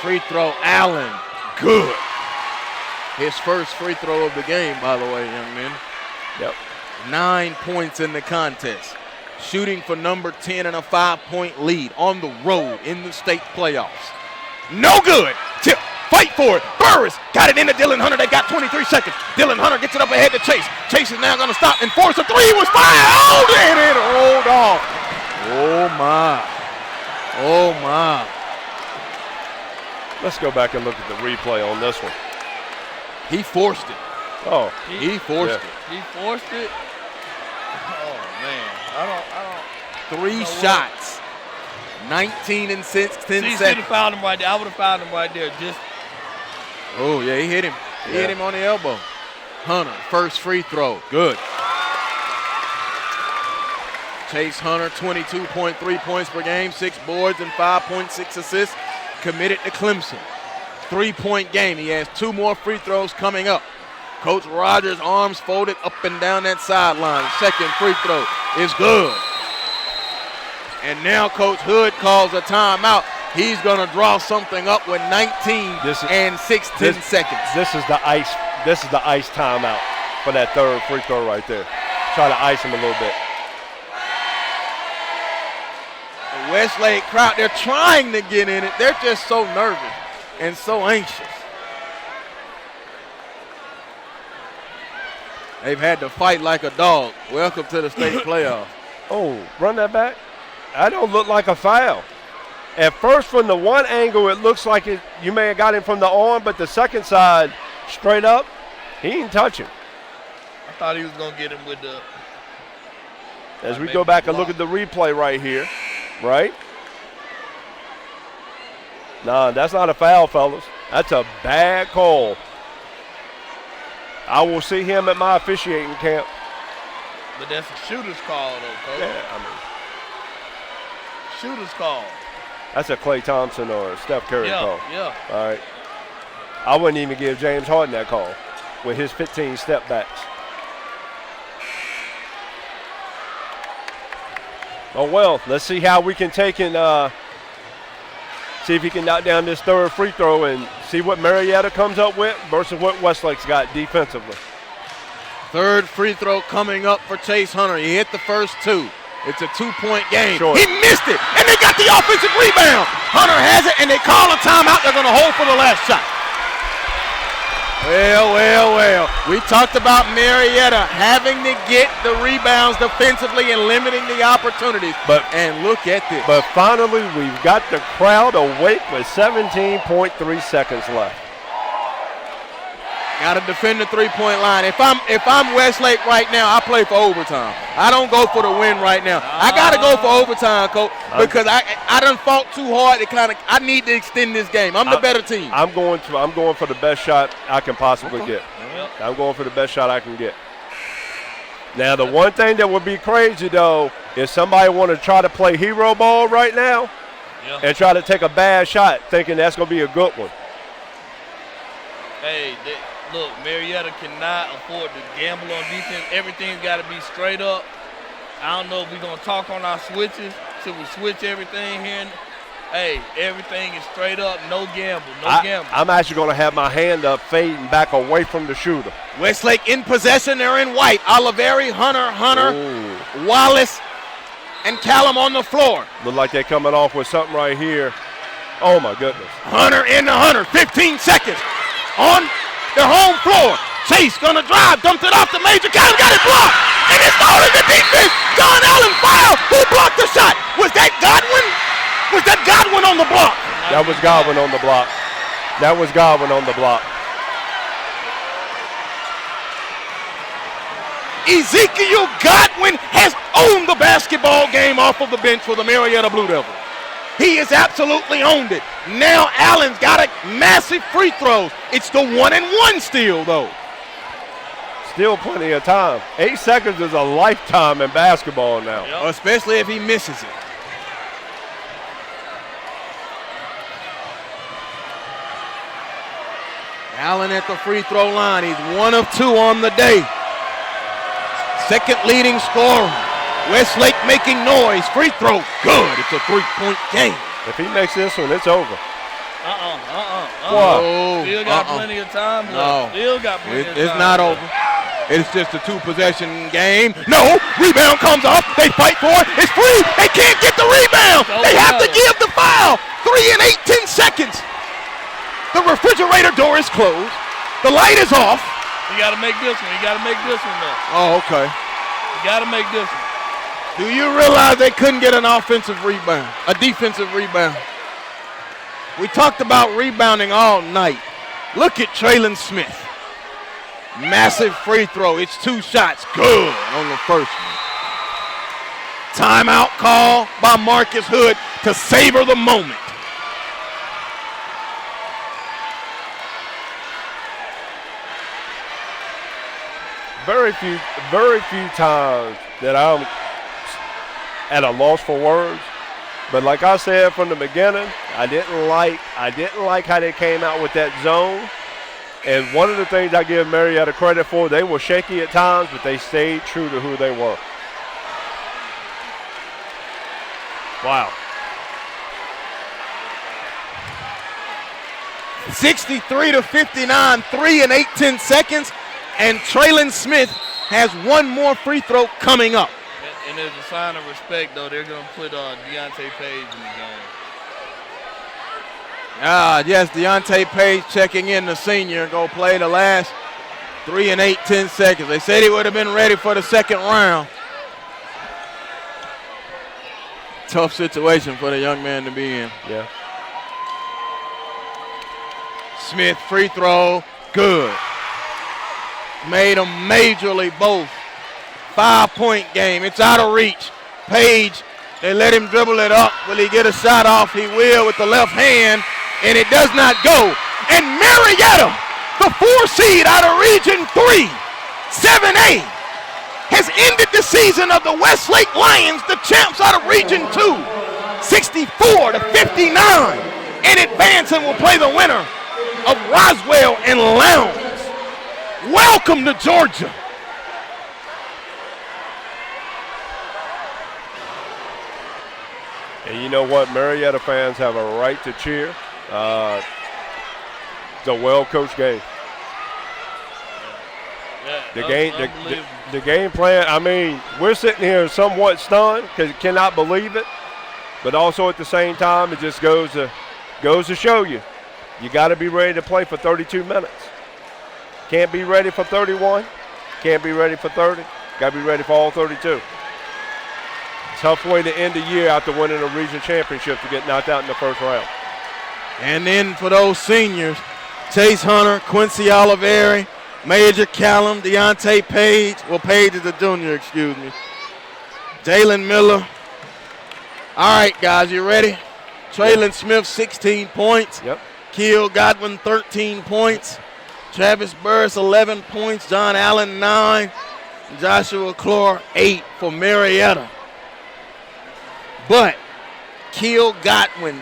Free throw, Allen. Good. His first free throw of the game, by the way, young men. Yep. 9 points in the contest. Shooting for number 10 and a 5-point lead on the road in the state playoffs. No good. Tip. Fight for it. Burris got it into Dylan Hunter. They got 23 seconds. Dylan Hunter gets it up ahead to Chase. Chase is now going to stop and force a 3. Was fired. Oh, and it rolled off. Oh, my. Oh, my. Let's go back and look at the replay on this one. He forced it. Oh. He forced it. He forced it. Oh, man. I don't. 3 shots. 19 and 10 See, seconds. should have fouled him right there. I would have fouled him right there. Just. Oh, yeah, he hit him. He hit him on the elbow. Hunter, first free throw. Good. Chase Hunter, 22.3 points per game, 6 boards and 5.6 assists. Committed to Clemson. 3-point game. He has 2 more free throws coming up. Coach Rogers' arms folded up and down that sideline. Second free throw is good. And now Coach Hood calls a timeout. He's going to draw something up with 19 and 6/10 seconds. This is the ice timeout for that third free throw right there. Try to ice him a little bit. The Westlake crowd, they're trying to get in it. They're just so nervous and so anxious. They've had to fight like a dog. Welcome to the state playoff. Oh, run that back. That don't look like a foul. At first, from the one angle, it looks like you may have got him from the arm, but the second side, straight up, he didn't touch him. I thought he was going to get him with the. As we go back and look at the replay right here, right? Nah, that's not a foul, fellas. That's a bad call. I will see him at my officiating camp. But that's a shooter's call, though, Coach. Yeah, I mean. Shooter's call. That's a Klay Thompson or a Steph Curry call. Yeah. All right. I wouldn't even give James Harden that call with his 15 step backs. Oh, well, let's see how we can take and see if he can knock down this third free throw and see what Marietta comes up with versus what Westlake's got defensively. Third free throw coming up for Chase Hunter. He hit the first two. It's a 2-point game. Sure. He missed it, and they got the offensive rebound. Hunter has it, and they call a timeout. They're going to hold for the last shot. Well. We talked about Marietta having to get the rebounds defensively and limiting the opportunities. And look at this. But finally, we've got the crowd awake with 17.3 seconds left. Got to defend the three-point line. If I'm Westlake right now, I play for overtime. I don't go for the win right now. I got to go for overtime, Coach, because I done fought too hard. I need to extend this game. I'm the better team. I'm going for the best shot I can possibly get. I'm going for the best shot I can get. Now, the one thing that would be crazy, though, is somebody want to try to play hero ball right now and try to take a bad shot thinking that's going to be a good one. Hey, look, Marietta cannot afford to gamble on defense. Everything's got to be straight up. I don't know if we're going to talk on our switches. Should we switch everything here? Hey, everything is straight up, no gamble, gamble. I'm actually going to have my hand up, fading back away from the shooter. Westlake in possession. They're in white. Oliveri, Hunter, Ooh. Wallace, and Callum on the floor. Look like they're coming off with something right here. Oh, my goodness. Hunter in the Hunter. 15 seconds on their home floor. Chase gonna drive, dumped it off the Major. Callum got it blocked, and it's all in the defense. John Allen foul. Who blocked the shot? Was that Godwin? Was that Godwin on the block? That was Godwin on the block. That was Godwin on the block. Ezekiel Godwin has owned the basketball game off of the bench for the Marietta Blue Devils. He has absolutely owned it. Now Allen's got a massive free throws. It's the 1-and-1 steal, though. Still plenty of time. 8 seconds is a lifetime in basketball now. Yep. Especially if he misses it. Allen at the free throw line. He's 1 of 2 on the day. Second leading scorer. Westlake making noise. Free throw, good. It's a 3-point game. If he makes this one, it's over. What? Still got plenty of time left. No. Still got plenty of time. It's not over. It's just a 2-possession game. No, rebound comes off. They fight for it. It's free. They can't get the rebound. They have to give the foul. 3 and 8 seconds. The refrigerator door is closed. The light is off. You got to make this one. You got to make this one, though. Oh, okay. You got to make this one. Do you realize they couldn't get an offensive rebound, a defensive rebound? We talked about rebounding all night. Look at Traylon Smith. Massive free throw. It's 2 shots. Good on the first one. Timeout call by Marcus Hood to savor the moment. Very few times that I'm at a loss for words. But like I said from the beginning, I didn't like how they came out with that zone. And one of the things I give Marietta credit for, they were shaky at times, but they stayed true to who they were. Wow. 63-59, 3 and 8 seconds, and Traylon Smith has 1 more free throw coming up. And as a sign of respect, though, they're going to put Deontay Page in the game. Yes, Deontay Page checking in, the senior, go play the last 3 and 8 seconds. They said he would have been ready for the second round. Tough situation for the young man to be in. Yeah. Smith free throw, good. Made them majorly both. 5-point game. It's out of reach. Page, they let him dribble it up. Will he get a shot off? He will with the left hand, and it does not go. And Marietta, the 4 seed out of Region 3, 7A, has ended the season of the Westlake Lions, the champs out of Region 2, 64-59, and advance and will play the winner of Roswell and Lowndes. Welcome to Georgia. know what? Marietta fans have a right to cheer. It's a well-coached game. Yeah, the game plan, I mean, we're sitting here somewhat stunned because cannot believe it. But also at the same time, it just goes to show you got to be ready to play for 32 minutes. Can't be ready for 31. Can't be ready for 30. Got to be ready for all 32. Tough way to end the year after winning a region championship to get knocked out in the first round. And then for those seniors, Chase Hunter, Quincy Oliveri, Major Callum, Deontay Page. Well, Page is a junior, excuse me. Jalen Miller. All right, guys, you ready? Traylon Smith, 16 points. Yep. Keel Godwin, 13 points. Travis Burris, 11 points. John Allen, 9. Joshua Clore, 8 for Marietta. But Keel Godwin,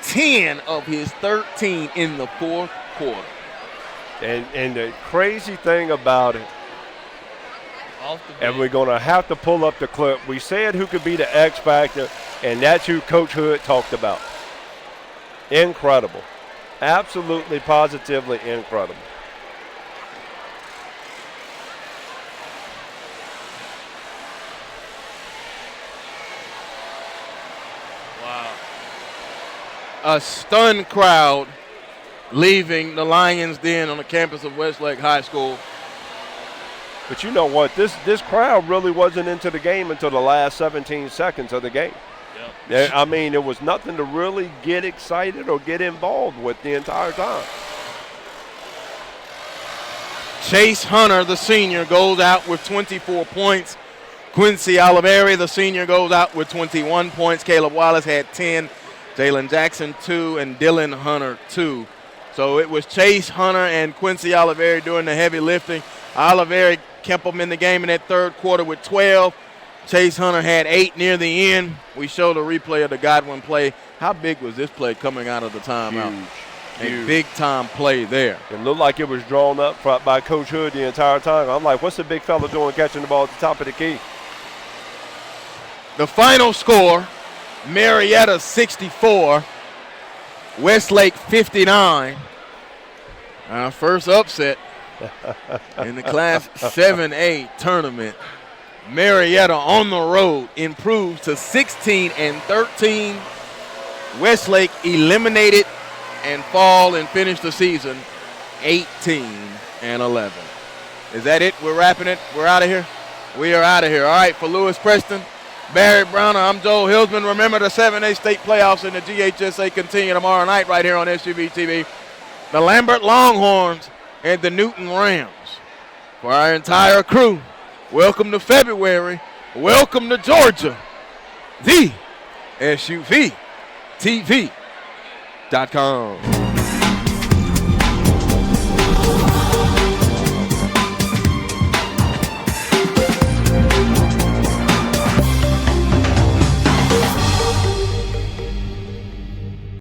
10 of his 13 in the fourth quarter. And the crazy thing about it, and we're going to have to pull up the clip. We said who could be the X factor, and that's who Coach Hood talked about. Incredible. Absolutely, positively incredible. Wow. A stunned crowd leaving the Lions Den on the campus of Westlake High School. But you know what? This crowd really wasn't into the game until the last 17 seconds of the game. Yep. I mean, there was nothing to really get excited or get involved with the entire time. Chase Hunter, the senior, goes out with 24 points. Quincy Oliveri, the senior, goes out with 21 points. Caleb Wallace had 10. Jalen Jackson, 2. And Dylan Hunter, 2. So it was Chase Hunter and Quincy Oliveri doing the heavy lifting. Oliveri kept them in the game in that third quarter with 12. Chase Hunter had 8 near the end. We showed a replay of the Godwin play. How big was this play coming out of the timeout? Huge. A big-time play there. It looked like it was drawn up by Coach Hood the entire time. I'm like, what's the big fella doing catching the ball at the top of the key? The final score, Marietta 64, Westlake 59. Our first upset in the Class 7A tournament. Marietta on the road improves to 16-13. Westlake eliminated and fall and finish the season 18-11. Is that it? We're wrapping it. We're out of here. We are out of here. All right, for Lewis Preston, Barry Browner, I'm Joel Hilsman. Remember, the 7A state playoffs in the GHSA continue tomorrow night right here on SUV TV. The Lambert Longhorns and the Newton Rams. For our entire crew, welcome to February. Welcome to Georgia. The SUV TV.com.